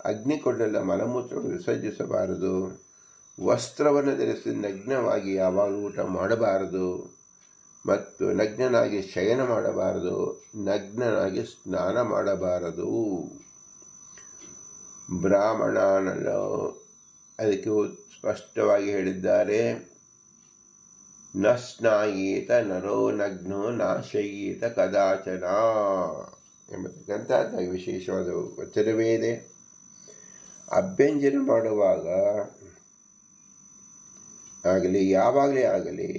ಅಗ್ನಿಕೊಂಡೆಲ್ಲ ಮಲಮೂತ್ರವನ್ನು ವಿಸರ್ಜಿಸಬಾರದು, ವಸ್ತ್ರವನ್ನು ಧರಿಸಿ ನಗ್ನವಾಗಿ ಯಾವಾಗಲೂ ಊಟ ಮಾಡಬಾರದು ಮತ್ತು ನಗ್ನನಾಗಿ ಶಯನ ಮಾಡಬಾರದು, ನಗ್ನನಾಗಿ ಸ್ನಾನ ಮಾಡಬಾರದು. ಬ್ರಾಹ್ಮಣನಲ್ಲೂ ಅದಕ್ಕೆ ಸ್ಪಷ್ಟವಾಗಿ ಹೇಳಿದ್ದಾರೆ, ನ ಸ್ನಾಯೀತ ನರೋ ನಗ್ನೋ ನಾಶಯೀತ ಕದಾಚನ ಎಂಬತಕ್ಕಂಥ ವಿಶೇಷವಾದ ವಚನವೇ ಇದೆ. ಅಭ್ಯಂಜನ ಮಾಡುವಾಗ ಆಗಲಿ ಯಾವಾಗಲೇ ಆಗಲಿ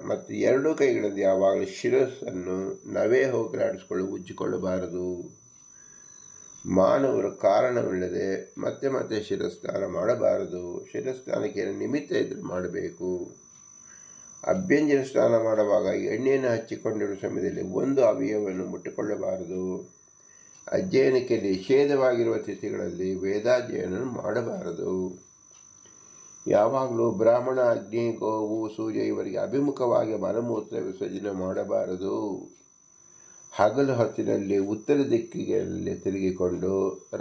ಮತ್ತು ಎರಡೂ ಕೈಗಳಲ್ಲಿ ಯಾವಾಗಲೂ ಶಿರಸ್ಸನ್ನು ನವೇ ಹೋಗಲಾಡಿಸಿಕೊಳ್ಳಿ ಉಜ್ಜಿಕೊಳ್ಳಬಾರದು. ಮಾನವರು ಕಾರಣವಿಲ್ಲದೆ ಮತ್ತೆ ಮತ್ತೆ ಶಿರಸ್ನಾನ ಮಾಡಬಾರದು. ಶಿರಸ್ನಾನಕ್ಕೆ ನಿಮಿತ್ತ ಇದ್ದರೆ ಮಾಡಬೇಕು. ಅಭ್ಯಂಜನ ಸ್ನಾನ ಮಾಡುವಾಗ ಎಣ್ಣೆಯನ್ನು ಹಚ್ಚಿಕೊಂಡಿರುವ ಸಮಯದಲ್ಲಿ ಒಂದು ಅವಯವವನ್ನು ಮುಟ್ಟಿಕೊಳ್ಳಬಾರದು. ಅಧ್ಯಯನಕ್ಕೆ ನಿಷೇಧವಾಗಿರುವ ತಿಥಿಗಳಲ್ಲಿ ವೇದಾಧ್ಯಯನ ಮಾಡಬಾರದು. ಯಾವಾಗಲೂ ಬ್ರಾಹ್ಮಣ, ಅಗ್ನಿ, ಗೋವು, ಸೂರ್ಯ ಇವರಿಗೆ ಅಭಿಮುಖವಾಗಿ ಮಲಮೂತ್ರ ವಿಸರ್ಜನೆ ಮಾಡಬಾರದು. ಹಗಲು ಹೊತ್ತಿನಲ್ಲಿ ಉತ್ತರ ದಿಕ್ಕಿನಲ್ಲಿ ತಿರುಗಿಕೊಂಡು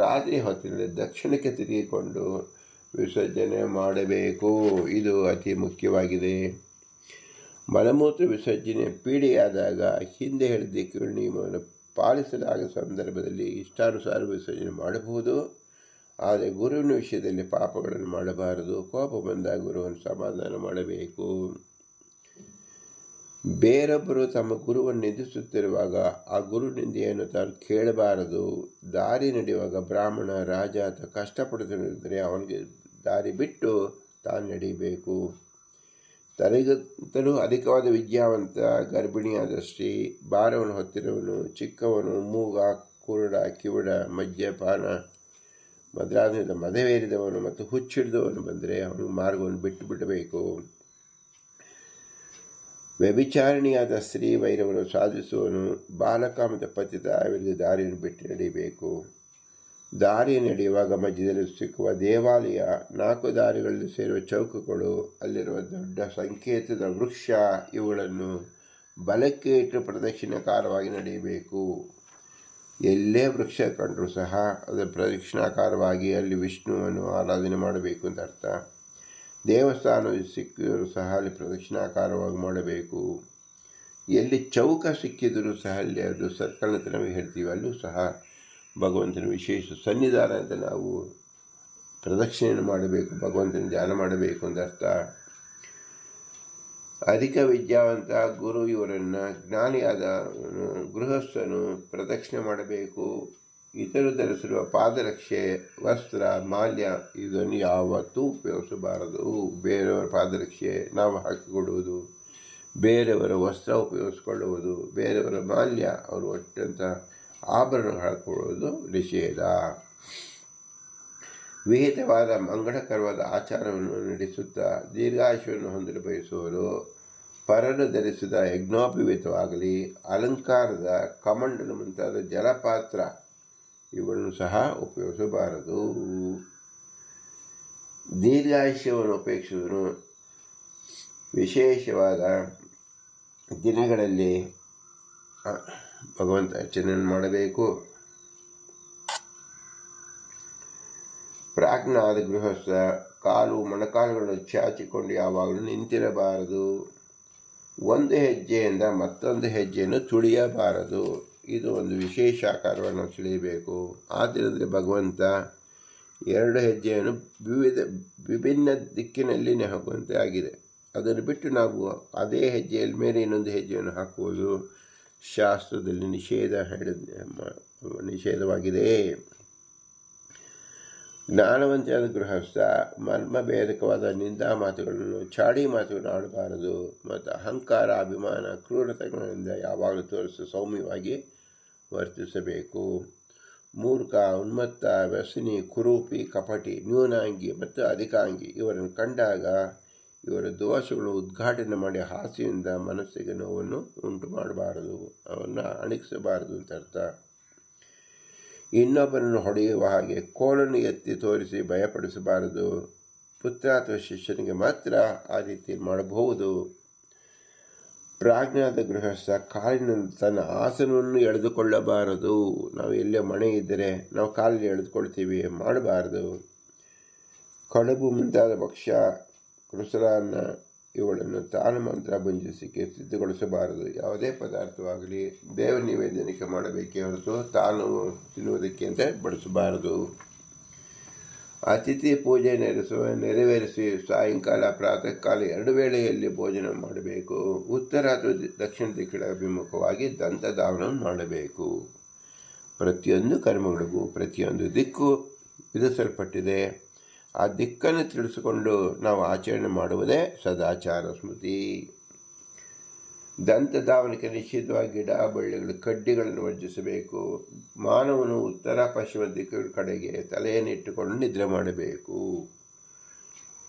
ರಾತ್ರಿ ಹೊತ್ತಿನಲ್ಲಿ ದಕ್ಷಿಣಕ್ಕೆ ತಿರುಗಿಕೊಂಡು ವಿಸರ್ಜನೆ ಮಾಡಬೇಕು. ಇದು ಅತಿ ಮುಖ್ಯವಾಗಿದೆ. ಮಲಮೂತ್ರ ವಿಸರ್ಜನೆ ಪೀಡೆಯಾದಾಗ ಹಿಂದೆ ಹೇಳಿದ ದಿಕ್ಕುಗಳ ನಿಯಮವನ್ನು ಪಾಲಿಸಲಾದ ಸಂದರ್ಭದಲ್ಲಿ ಇಷ್ಟಾನುಸಾರ ವಿಸರ್ಜನೆ ಮಾಡಬಹುದು. ಆದರೆ ಗುರುವಿನ ವಿಷಯದಲ್ಲಿ ಪಾಪಗಳನ್ನು ಮಾಡಬಾರದು. ಕೋಪ ಬಂದಾಗ ಗುರುವನ್ನು ಸಮಾಧಾನ ಮಾಡಬೇಕು. ಬೇರೊಬ್ಬರು ತಮ್ಮ ಗುರುವನ್ನು ನಿಂದಿಸುತ್ತಿರುವಾಗ ಆ ಗುರು ನಿಂದೆಯನ್ನು ತಾನು ಕೇಳಬಾರದು. ದಾರಿ ನಡೆಯುವಾಗ ಬ್ರಾಹ್ಮಣ, ರಾಜ ಅಥವಾ ಕಷ್ಟಪಡುತ್ತಿದ್ದರೆ ಅವನಿಗೆ ದಾರಿ ಬಿಟ್ಟು ತಾನು ನಡೆಯಬೇಕು. ತನಗಿಂತಲೂ ಅಧಿಕವಾದ ವಿದ್ಯಾವಂತ, ಗರ್ಭಿಣಿಯಾದ ಸ್ತ್ರೀ, ಭಾರವನ್ನು ಹೊತ್ತಿರುವವನು, ಚಿಕ್ಕವನು, ಮೂಗ, ಕುರುಡ, ಕಿವುಡ, ಮದ್ಯಪಾನ ಮೊದಲಾದ ಮದವೇರಿದವನು ಮತ್ತು ಹುಚ್ಚಿಡಿದವನು ಬಂದರೆ ಅವನು ಮಾರ್ಗವನ್ನು ಬಿಟ್ಟು ಬಿಡಬೇಕು. ವ್ಯಭಿಚಾರಿಣಿಯಾದ ಸ್ತ್ರೀ, ವೈರವನ್ನು ಸಾಧಿಸುವನು, ಬಾಲಕ ಮತ್ತು ಪತಿತ ಇವರಿಗೆ ದಾರಿಯನ್ನು ಬಿಟ್ಟು ನಡೆಯಬೇಕು. ದಾರಿ ನಡೆಯುವಾಗ ಮಧ್ಯದಲ್ಲಿ ಸಿಕ್ಕುವ ದೇವಾಲಯ, 4 ದಾರಿಗಳಲ್ಲಿ ಸೇರುವ ಚೌಕಗಳು, ಅಲ್ಲಿರುವ ದೊಡ್ಡ ಸಂಕೇತದ ವೃಕ್ಷ ಇವುಗಳನ್ನು ಬಲಕ್ಕೆ ಇಟ್ಟು ಪ್ರದಕ್ಷಿಣಾಕಾರವಾಗಿ ನಡೆಯಬೇಕು. ಎಲ್ಲೇ ವೃಕ್ಷ ಕಂಡರೂ ಸಹ ಅದರ ಪ್ರದಕ್ಷಿಣಾಕಾರವಾಗಿ ಅಲ್ಲಿ ವಿಷ್ಣುವನ್ನು ಆರಾಧನೆ ಮಾಡಬೇಕು ಅಂತ ಅರ್ಥ. ದೇವಸ್ಥಾನ ಸಿಕ್ಕಿದರೂ ಸಹ ಅಲ್ಲಿ ಪ್ರದಕ್ಷಿಣಾಕಾರವಾಗಿ ಮಾಡಬೇಕು. ಎಲ್ಲಿ ಚೌಕ ಸಿಕ್ಕಿದರೂ ಸಹ ಅಲ್ಲಿ ಅದು ಸರ್ಕಲ್ ಅಂತ ನಾವು ಹೇಳ್ತೀವಿ, ಅಲ್ಲೂ ಸಹ ಭಗವಂತನ ವಿಶೇಷ ಸನ್ನಿಧಾನ ಅಂತ ನಾವು ಪ್ರದಕ್ಷಿಣೆಯನ್ನು ಮಾಡಬೇಕು, ಭಗವಂತನ ಧ್ಯಾನ ಮಾಡಬೇಕು ಅಂತ ಅರ್ಥ. ಅಧಿಕ ವಿದ್ಯಾವಂತ ಗುರು ಇವರನ್ನು ಜ್ಞಾನಿಯಾದ ಗೃಹಸ್ಥನು ಪ್ರದಕ್ಷಿಣೆ ಮಾಡಬೇಕು. ಇತರು ಧರಿಸಿರುವ ಪಾದರಕ್ಷೆ, ವಸ್ತ್ರ, ಮಾಲ್ಯ ಇದನ್ನು ಯಾವತ್ತೂ ಉಪಯೋಗಿಸಬಾರದು. ಬೇರೆಯವರ ಪಾದರಕ್ಷೆ ನಾವು ಹಾಕಿಕೊಡುವುದು, ಬೇರೆಯವರ ವಸ್ತ್ರ ಉಪಯೋಗಿಸಿಕೊಳ್ಳುವುದು, ಬೇರೆಯವರ ಮಾಲ್ಯ ಅವರು ಒಟ್ಟಂಥ ಆಭರಣ ಹಾಕಿಕೊಳ್ಳುವುದು ನಿಷೇಧ. ವಿಹಿತವಾದ ಮಂಗಳಕರವಾದ ಆಚಾರವನ್ನು ನಡೆಸುತ್ತಾ ದೀರ್ಘಾಯುಷ್ಯವನ್ನು ಹೊಂದಲು ಬಯಸುವರು. ಪರರು ಧರಿಸಿದ ಯಜ್ಞೋಪವೀತವಾಗಲಿ, ಅಲಂಕಾರದ ಕಮಂಡಲ ಮುಂತಾದ ಜಲಪಾತ್ರ ಇವುಗಳನ್ನು ಸಹ ಉಪಯೋಗಿಸಬಾರದು. ದೀರ್ಘಾಯುಷ್ಯವನ್ನು ಉಪೇಕ್ಷಿಸುವನು ವಿಶೇಷವಾದ ದಿನಗಳಲ್ಲಿ ಭಗವಂತ ಅರ್ಚನೆಯನ್ನು ಮಾಡಬೇಕು. ಪ್ರಾಜ್ಞಾದ ಗೃಹಸ್ಥ ಕಾಲು ಮೊಣಕಾಲುಗಳನ್ನು ಚಾಚಿಕೊಂಡು ಯಾವಾಗಲೂ ನಿಂತಿರಬಾರದು. ಒಂದು ಹೆಜ್ಜೆಯಿಂದ ಮತ್ತೊಂದು ಹೆಜ್ಜೆಯನ್ನು ತುಳಿಯಬಾರದು. ಇದು ಒಂದು ವಿಶೇಷ ಆಕಾರವನ್ನು ತುಳಿಯಬೇಕು. ಆದ್ದರಿಂದ ಭಗವಂತ 2 ಹೆಜ್ಜೆಯನ್ನು ವಿಭಿನ್ನ ದಿಕ್ಕಿನಲ್ಲಿ ಹಾಕುವಂತೆ ಆಗಿದೆ. ಅದನ್ನು ಬಿಟ್ಟು ನಾವು ಅದೇ ಹೆಜ್ಜೆಯಲ್ಲಿ ಮೇಲೆ ಇನ್ನೊಂದು ಹೆಜ್ಜೆಯನ್ನು ಹಾಕುವುದು ಶಾಸ್ತ್ರದಲ್ಲಿ ನಿಷೇಧವಾಗಿದೆ. ಜ್ಞಾನವಂತನಾದ ಗೃಹಸ್ಥ ಮರ್ಮಭೇದಕವಾದ ನಿಂದಾ ಮಾತುಗಳನ್ನು, ಚಾಡಿ ಮಾತುಗಳನ್ನು ಆಡಬಾರದು. ಮತ್ತು ಅಹಂಕಾರ, ಅಭಿಮಾನ, ಕ್ರೂರತೆಗಳಿಂದ ಯಾವಾಗಲೂ ತೋರಿಸಿ ಸೌಮ್ಯವಾಗಿ ವರ್ತಿಸಬೇಕು. ಮೂರ್ಖ, ಉನ್ಮತ್ತ, ವ್ಯಸನಿ, ಕುರೂಪಿ, ಕಪಟಿ, ನ್ಯೂನಾಂಗಿ ಮತ್ತು ಅಧಿಕಾಂಗಿ ಇವರನ್ನು ಕಂಡಾಗ ಇವರ ದೋಷಗಳು ಉದ್ಘಾಟನೆ ಮಾಡಿ ಹಾಸ್ಯದಿಂದ ಮನಸ್ಸಿಗೆ ನೋವನ್ನು ಉಂಟು ಮಾಡಬಾರದು, ಅವನ್ನು ಅಣಿಸಬಾರದು ಅಂತ ಅರ್ಥ. ಇನ್ನೊಬ್ಬರನ್ನು ಹೊಡೆಯುವ ಹಾಗೆ ಕೋಲನ್ನು ಎತ್ತಿ ತೋರಿಸಿ ಭಯಪಡಿಸಬಾರದು. ಪುತ್ರ ಅಥವಾ ಶಿಷ್ಯನಿಗೆ ಮಾತ್ರ ಆ ರೀತಿ ಮಾಡಬಹುದು. ಪ್ರಾಜ್ಞಾದ ಗೃಹಸ್ಥ ಕಾಲಿನಿಂದ ತನ್ನ ಆಸನವನ್ನು ಎಳೆದುಕೊಳ್ಳಬಾರದು. ನಾವು ಎಲ್ಲೇ ಮನೆ ಇದ್ದರೆ ನಾವು ಕಾಲಿಗೆ ಎಳೆದುಕೊಳ್ತೀವಿ, ಮಾಡಬಾರದು. ಕಡುಬು ಮುಂತಾದ ಭಕ್ಷ್ಯ, ಕೃಸರಾನ್ನ ಇವುಗಳನ್ನು ತಾನು ಮಂತ್ರ ಭುಂಜಿಸಿಕೆ ಸಿದ್ಧಗೊಳಿಸಬಾರದು. ಯಾವುದೇ ಪದಾರ್ಥವಾಗಲಿ ದೇವ ನಿವೇದನೆಗೆ ಮಾಡಬೇಕೇ ಹೊರತು ತಾನು ತಿನ್ನುವುದಕ್ಕೆ ಅಂತ ಬಡಿಸಬಾರದು. ಅತಿಥಿ ಪೂಜೆ ನೆರವೇರಿಸಿ ಸಾಯಂಕಾಲ ಪ್ರಾತಃ ಕಾಲ 2 ವೇಳೆಯಲ್ಲಿ ಭೋಜನ ಮಾಡಬೇಕು. ಉತ್ತರ ಅಥವಾ ದಕ್ಷಿಣ ದಿಕ್ಕಿನ ಅಭಿಮುಖವಾಗಿ ದಂತಧಾವನವನ್ನು ಮಾಡಬೇಕು. ಪ್ರತಿಯೊಂದು ಕರ್ಮಗಳಿಗೂ ಪ್ರತಿಯೊಂದು ದಿಕ್ಕು ವಿಧಿಸಲ್ಪಟ್ಟಿದೆ. ಆ ದಿಕ್ಕನ್ನು ತಿಳಿಸಿಕೊಂಡು ನಾವು ಆಚರಣೆ ಮಾಡುವುದೇ ಸದಾಚಾರ ಸ್ಮೃತಿ. ದಂತಧಾವನಕ್ಕೆ ನಿಷಿದ್ಧವಾಗಿ ಗಿಡ, ಬಳ್ಳಿಗಳು, ಕಡ್ಡಿಗಳನ್ನು ವರ್ಜಿಸಬೇಕು. ಮಾನವನು ಉತ್ತರ ಪಶ್ಚಿಮ ದಿಕ್ಕುಗಳ ಕಡೆಗೆ ತಲೆಯನ್ನು ಇಟ್ಟುಕೊಂಡು ನಿದ್ರೆ ಮಾಡಬೇಕು.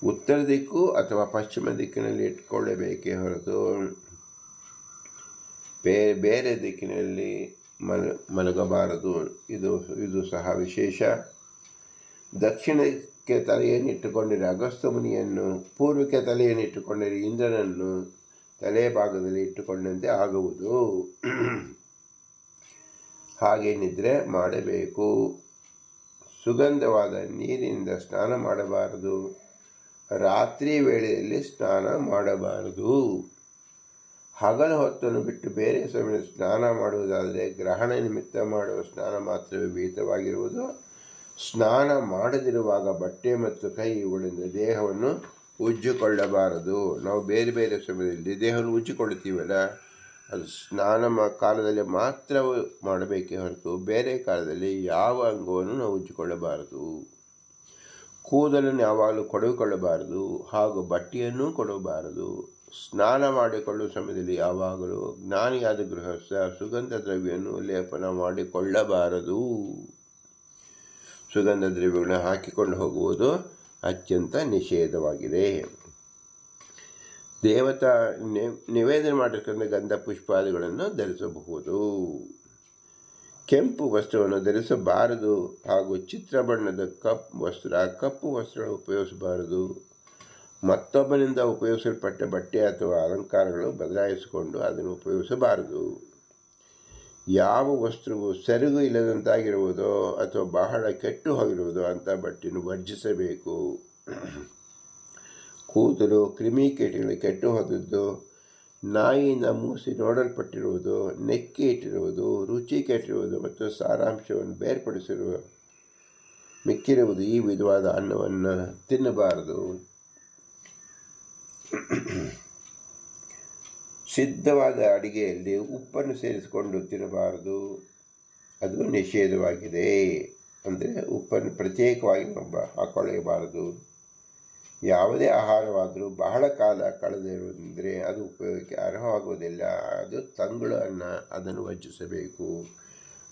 ಉತ್ತರ ದಿಕ್ಕು ಅಥವಾ ಪಶ್ಚಿಮ ದಿಕ್ಕಿನಲ್ಲಿ ಇಟ್ಟುಕೊಳ್ಳಬೇಕೇ ಹೊರತು ಬೇರೆ ದಿಕ್ಕಿನಲ್ಲಿ ಮಲಗಬಾರದು. ಇದು ಸಹ ವಿಶೇಷ. ದಕ್ಷಿಣಕ್ಕೆ ತಲೆಯನ್ನು ಇಟ್ಟುಕೊಂಡಿರೆ ಅಗಸ್ತ್ಯ ಮುನಿಯನ್ನು, ಪೂರ್ವಕ್ಕೆ ತಲೆಯನ್ನು ಇಟ್ಟುಕೊಂಡರೆ ಇಂದ್ರನನ್ನು ತಲೆ ಭಾಗದಲ್ಲಿ ಇಟ್ಟುಕೊಂಡಂತೆ ಆಗುವುದು. ಹಾಗೆ ನಿದ್ರೆ ಮಾಡಬೇಕು. ಸುಗಂಧವಾದ ನೀರಿನಿಂದ ಸ್ನಾನ ಮಾಡಬಾರದು. ರಾತ್ರಿ ವೇಳೆಯಲ್ಲಿ ಸ್ನಾನ ಮಾಡಬಾರದು. ಹಗಲು ಹೊತ್ತನ್ನು ಬಿಟ್ಟು ಬೇರೆ ಸಮಯದಲ್ಲಿ ಸ್ನಾನ ಮಾಡುವುದಾದರೆ ಗ್ರಹಣ ನಿಮಿತ್ತ ಮಾಡುವ ಸ್ನಾನ ಮಾತ್ರವೇ ವಿಹಿತವಾಗಿರುವುದು. ಸ್ನಾನ ಮಾಡದಿರುವಾಗ ಬಟ್ಟೆ ಮತ್ತು ಕೈ ಇವುಗಳಿಂದ ದೇಹವನ್ನು ಉಜ್ಜಿಕೊಳ್ಳಬಾರದು. ನಾವು ಬೇರೆ ಬೇರೆ ಸಮಯದಲ್ಲಿ ದೇಹವನ್ನು ಉಜ್ಜಿಕೊಳ್ಳುತ್ತೀವಲ್ಲ, ಅದು ಸ್ನಾನ ಕಾಲದಲ್ಲಿ ಮಾತ್ರ ಮಾಡಬೇಕೇ ಹೊರತು ಬೇರೆ ಕಾಲದಲ್ಲಿ ಯಾವ ಅಂಗವನ್ನು ನಾವು ಉಜ್ಜಿಕೊಳ್ಳಬಾರದು. ಕೂದಲನ್ನು ಯಾವಾಗಲೂ ಕೊಡವಿಕೊಳ್ಳಬಾರದು ಹಾಗೂ ಬಟ್ಟೆಯನ್ನೂ ಕೊಡಬಾರದು. ಸ್ನಾನ ಮಾಡಿಕೊಳ್ಳುವ ಸಮಯದಲ್ಲಿ ಯಾವಾಗಲೂ ಜ್ಞಾನಿಯಾದ ಗೃಹಸ್ಥ ಸುಗಂಧ ದ್ರವ್ಯವನ್ನು ಲೇಪನ ಮಾಡಿಕೊಳ್ಳಬಾರದು. ಸುಗಂಧ ದ್ರವ್ಯಗಳನ್ನು ಹಾಕಿಕೊಂಡು ಹೋಗುವುದು ಅತ್ಯಂತ ನಿಷೇಧವಾಗಿದೆ. ದೇವತಾ ನಿವೇದನೆ ಮಾಡಿರ್ತಕ್ಕಂಥ ಗಂಧ ಪುಷ್ಪಾದಿಗಳನ್ನು ಧರಿಸಬಹುದು. ಕೆಂಪು ವಸ್ತ್ರವನ್ನು ಧರಿಸಬಾರದು ಹಾಗೂ ಚಿತ್ರ ಬಣ್ಣದ ಕಪ್ಪು ವಸ್ತ್ರಗಳನ್ನು ಉಪಯೋಗಿಸಬಾರದು. ಮತ್ತೊಬ್ಬನಿಂದ ಉಪಯೋಗಿಸಲ್ಪಟ್ಟ ಬಟ್ಟೆ ಅಥವಾ ಅಲಂಕಾರಗಳು ಬದಲಾಯಿಸಿಕೊಂಡು ಅದನ್ನು ಉಪಯೋಗಿಸಬಾರದು. ಯಾವ ವಸ್ತ್ರವು ಸೆರಗು ಇಲ್ಲದಂತಾಗಿರುವುದೋ ಅಥವಾ ಬಹಳ ಕೆಟ್ಟು ಹೋಗಿರುವುದೋ ಅಂಥ ಬಟ್ಟೆಯನ್ನು ವರ್ಜಿಸಬೇಕು. ಕೂದಲು ಕ್ರಿಮಿಕೀಟಗಳು ಕೆಟ್ಟು ಹೋದದ್ದು, ನಾಯಿಯಿಂದ ಮೂಸಿ ನೋಡಲ್ಪಟ್ಟಿರುವುದು, ನೆಕ್ಕಿ ಇಟ್ಟಿರುವುದು, ರುಚಿ ಕೆಟ್ಟಿರುವುದು ಮತ್ತು ಸಾರಾಂಶವನ್ನು ಮಿಕ್ಕಿರುವುದು ಈ ವಿಧವಾದ ಅನ್ನವನ್ನು ತಿನ್ನಬಾರದು. ಸಿದ್ಧವಾದ ಅಡಿಗೆಯಲ್ಲಿ ಉಪ್ಪನ್ನು ಸೇರಿಸಿಕೊಂಡು ತಿನ್ನಬಾರದು, ಅದು ನಿಷೇಧವಾಗಿದೆ. ಅಂದರೆ ಉಪ್ಪನ್ನು ಪ್ರತ್ಯೇಕವಾಗಿ ಹಾಕೊಳ್ಳಬಾರದು. ಯಾವುದೇ ಆಹಾರವಾದರೂ ಬಹಳ ಕಾಲ ಕಳೆದಿರುವುದೆಂದರೆ ಅದು ಉಪಯೋಗಕ್ಕೆ ಅರ್ಹವಾಗುವುದಿಲ್ಲ. ಅದು ತಂಗಳು ಅನ್ನ, ಅದನ್ನು ವರ್ಜಿಸಬೇಕು.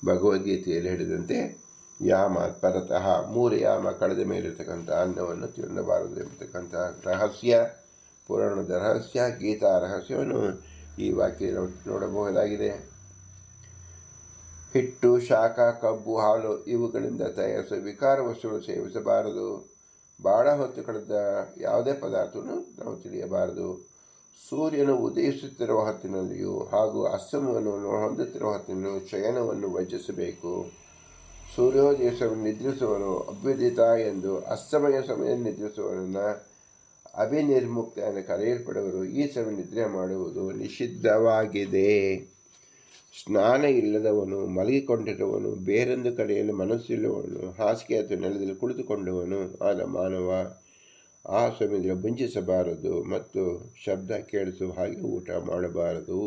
ಭಗವದ್ಗೀತೆಯಲ್ಲಿ ಹೇಳಿದಂತೆ ಯಾಮ ಪರತಃ 3 ಯಾಮ ಕಳೆದ ಮೇಲಿರ್ತಕ್ಕಂಥ ಅನ್ನವನ್ನು ತಿನ್ನಬಾರದು ಎಂಬತಕ್ಕಂಥ ರಹಸ್ಯ, ಪುರಾಣದ ರಹಸ್ಯ, ಗೀತಾ ರಹಸ್ಯವನ್ನು ಈ ವಾಕ್ಯ ನೋಡಬಹುದಾಗಿದೆ. ಹಿಟ್ಟು, ಶಾಖ, ಕಬ್ಬು, ಹಾಲು ಇವುಗಳಿಂದ ತಯಾರಿಸುವ ವಿಕಾರ ವಸ್ತುಗಳು ಸೇವಿಸಬಾರದು. ಬಹಳ ಹೊತ್ತು ಕಳೆದ ಯಾವುದೇ ಪದಾರ್ಥವನ್ನು ನಾವು ತಿಳಿಯಬಾರದು. ಸೂರ್ಯನು ಉದಯಿಸುತ್ತಿರುವ ಹೊತ್ತಿನಲ್ಲಿಯೂ ಹಾಗೂ ಅಸ್ತಮವನ್ನು ಹೊಂದುತ್ತಿರುವ ಹೊತ್ತಿನಲ್ಲಿಯೂ ಶಯನವನ್ನು ವರ್ಜಿಸಬೇಕು. ಸೂರ್ಯೋದಯ ಸಮಯ ನಿದ್ರಿಸುವನು ಅಭ್ಯುದಿತ ಎಂದು, ಅಸ್ತಮಯ ಸಮಯ ನಿದ್ರಿಸುವವನನ್ನು ಅಭಿನಿರ್ಮುಕ್ತ ಎಂದು ಕರೆಯಲ್ಪಡುವರು. ಈ ಸಮಯ ನಿದ್ರೆ ಮಾಡುವುದು ನಿಷಿದ್ಧವಾಗಿದೆ. ಸ್ನಾನ ಇಲ್ಲದವನು, ಮಲಗಿಕೊಂಡಿರುವವನು, ಬೇರೊಂದು ಕಡೆಯಲ್ಲಿ ಮನಸ್ಸಿಲ್ಲವನು, ಹಾಸಿಗೆ ಅಥವಾ ನೆಲದಲ್ಲಿ ಕುಳಿತುಕೊಂಡವನು ಆದ ಮಾನವ ಆ ಸಮಯದಲ್ಲಿ ಭುಂಜಿಸಬಾರದು ಮತ್ತು ಶಬ್ದ ಕೇಳಿಸುವ ಹಾಗೆ ಊಟ ಮಾಡಬಾರದು.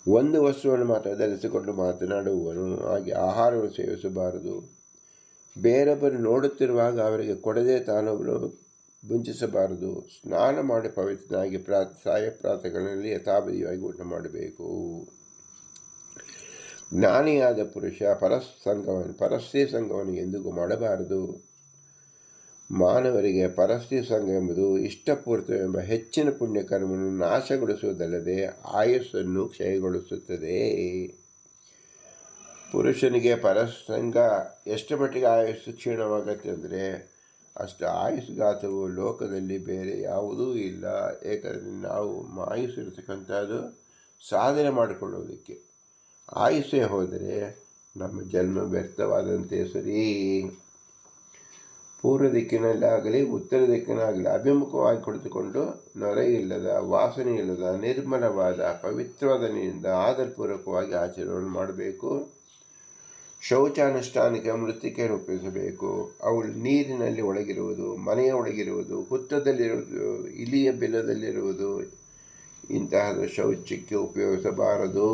ಒಂದು ವಸ್ತುವನ್ನು ಮಾತ್ರ ಧರಿಸಿಕೊಂಡು ಮಾತನಾಡುವವನು ಹಾಗೆ ಆಹಾರವನ್ನು ಸೇವಿಸಬಾರದು. ಬೇರೊಬ್ಬರು ನೋಡುತ್ತಿರುವಾಗ ಅವರಿಗೆ ಕೊಡದೆ ತಾನು ಭುಂಜಿಸಬಾರದು. ಸ್ನಾನ ಮಾಡಿ ಪವಿತ್ರನಾಗಿ ಸಾಯ ಪ್ರಾತಗಳಲ್ಲಿ ಯಥಾವಧಿಯಾಗಿ ಊಟ ಮಾಡಬೇಕು. ಜ್ಞಾನಿಯಾದ ಪುರುಷ ಪರಸ್ತ್ರೀ ಸಂಘವನ್ನು ಎಂದಿಗೂ ಮಾಡಬಾರದು. ಮಾನವರಿಗೆ ಪರಸ್ತ್ರೀ ಸಂಘ ಎಂಬುದು ಇಷ್ಟಪೂರ್ತಿವೆಂಬ ಹೆಚ್ಚಿನ ಪುಣ್ಯಕರ್ಮವನ್ನು ನಾಶಗೊಳಿಸುವುದಲ್ಲದೆ ಆಯುಸ್ಸನ್ನು ಕ್ಷಯಗೊಳಿಸುತ್ತದೆ. ಪುರುಷನಿಗೆ ಪರಸಂಗ ಎಷ್ಟು ಮಟ್ಟಿಗೆ ಆಯುಸ್ಸು ಕ್ಷೀಣವಾಗತ್ತೆ ಅಂದರೆ ಅಷ್ಟು ಆಯುಸ್ಗಾತವು ಲೋಕದಲ್ಲಿ ಬೇರೆ ಯಾವುದೂ ಇಲ್ಲ. ಏಕೆಂದರೆ ನಾವು ಆಯುಸ್ಸು ಇರತಕ್ಕಂಥದ್ದು ಸಾಧನೆ ಮಾಡಿಕೊಳ್ಳುವುದಕ್ಕೆ. ಆಯುಸ್ಸೇ ಹೋದರೆ ನಮ್ಮ ಜನ್ಮ ವ್ಯರ್ಥವಾದಂತೆ ಸರಿ. ಪೂರ್ವ ದಿಕ್ಕಿನಲ್ಲಾಗಲಿ ಉತ್ತರ ದಿಕ್ಕಿನಾಗಲಿ ಅಭಿಮುಖವಾಗಿ ಕುಳಿತುಕೊಂಡು ನೊರೆ ಇಲ್ಲದ, ವಾಸನೆ ಇಲ್ಲದ, ನಿರ್ಮಲವಾದ ಪವಿತ್ರವಾದ ನೀರಿನಿಂದ ಆದರಪೂರ್ವಕವಾಗಿ ಆಚರಣೆ ಮಾಡಬೇಕು. ಶೌಚಾನುಷ್ಠಾನಕ್ಕೆ ಮೃತ್ತಿಕೆಯನ್ನು ಉಪಯೋಗಿಸಬೇಕು. ಅವಳು ನೀರಿನಲ್ಲಿ ಒಳಗಿರುವುದು, ಮನೆಯ ಒಳಗಿರುವುದು, ಹುತ್ತದಲ್ಲಿರುವುದು, ಇಲಿಯ ಬಿಲದಲ್ಲಿರುವುದು ಇಂತಹದ್ದು ಶೌಚಕ್ಕೆ ಉಪಯೋಗಿಸಬಾರದು.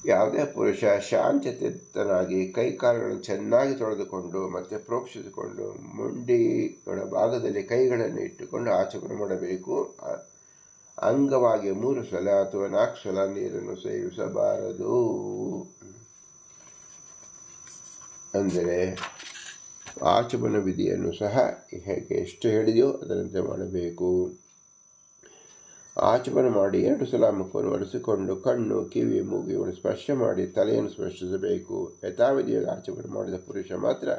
ಯಾವುದೇ ಪುರುಷ ಶಾಂತಚಿತ್ತನಾಗಿ ಕೈಕಾಲುಗಳನ್ನು ಚೆನ್ನಾಗಿ ತೊಳೆದುಕೊಂಡು ಮತ್ತೆ ಪ್ರೋಕ್ಷಿಸಿಕೊಂಡು ಮುಂಡಿಗಳ ಭಾಗದಲ್ಲಿ ಕೈಗಳನ್ನು ಇಟ್ಟುಕೊಂಡು ಆಚರಣೆ ಮಾಡಬೇಕು. ಅಂಗವಾಗಿ 3 ಸಲ ಅಥವಾ 4 ಸಲ ನೀರನ್ನು ಸೇವಿಸಬಾರದು. ಅಂದರೆ ಆಚಮನ ವಿಧಿಯನ್ನು ಸಹ ಹೇಗೆ ಎಷ್ಟು ಹೇಳಿದೆಯೋ ಅದರಂತೆ ಮಾಡಬೇಕು. ಆಚಮನ ಮಾಡಿ 2 ಸಲ ಮುಖವನ್ನು ಒರೆಸಿಕೊಂಡು ಕಣ್ಣು, ಕಿವಿ, ಮೂಗಿಯನ್ನು ಸ್ಪರ್ಶ ಮಾಡಿ ತಲೆಯನ್ನು ಸ್ಪರ್ಶಿಸಬೇಕು. ಯಥಾವಿಧಿಯಾಗಿ ಆಚಮನ ಮಾಡಿದ ಪುರುಷ ಮಾತ್ರ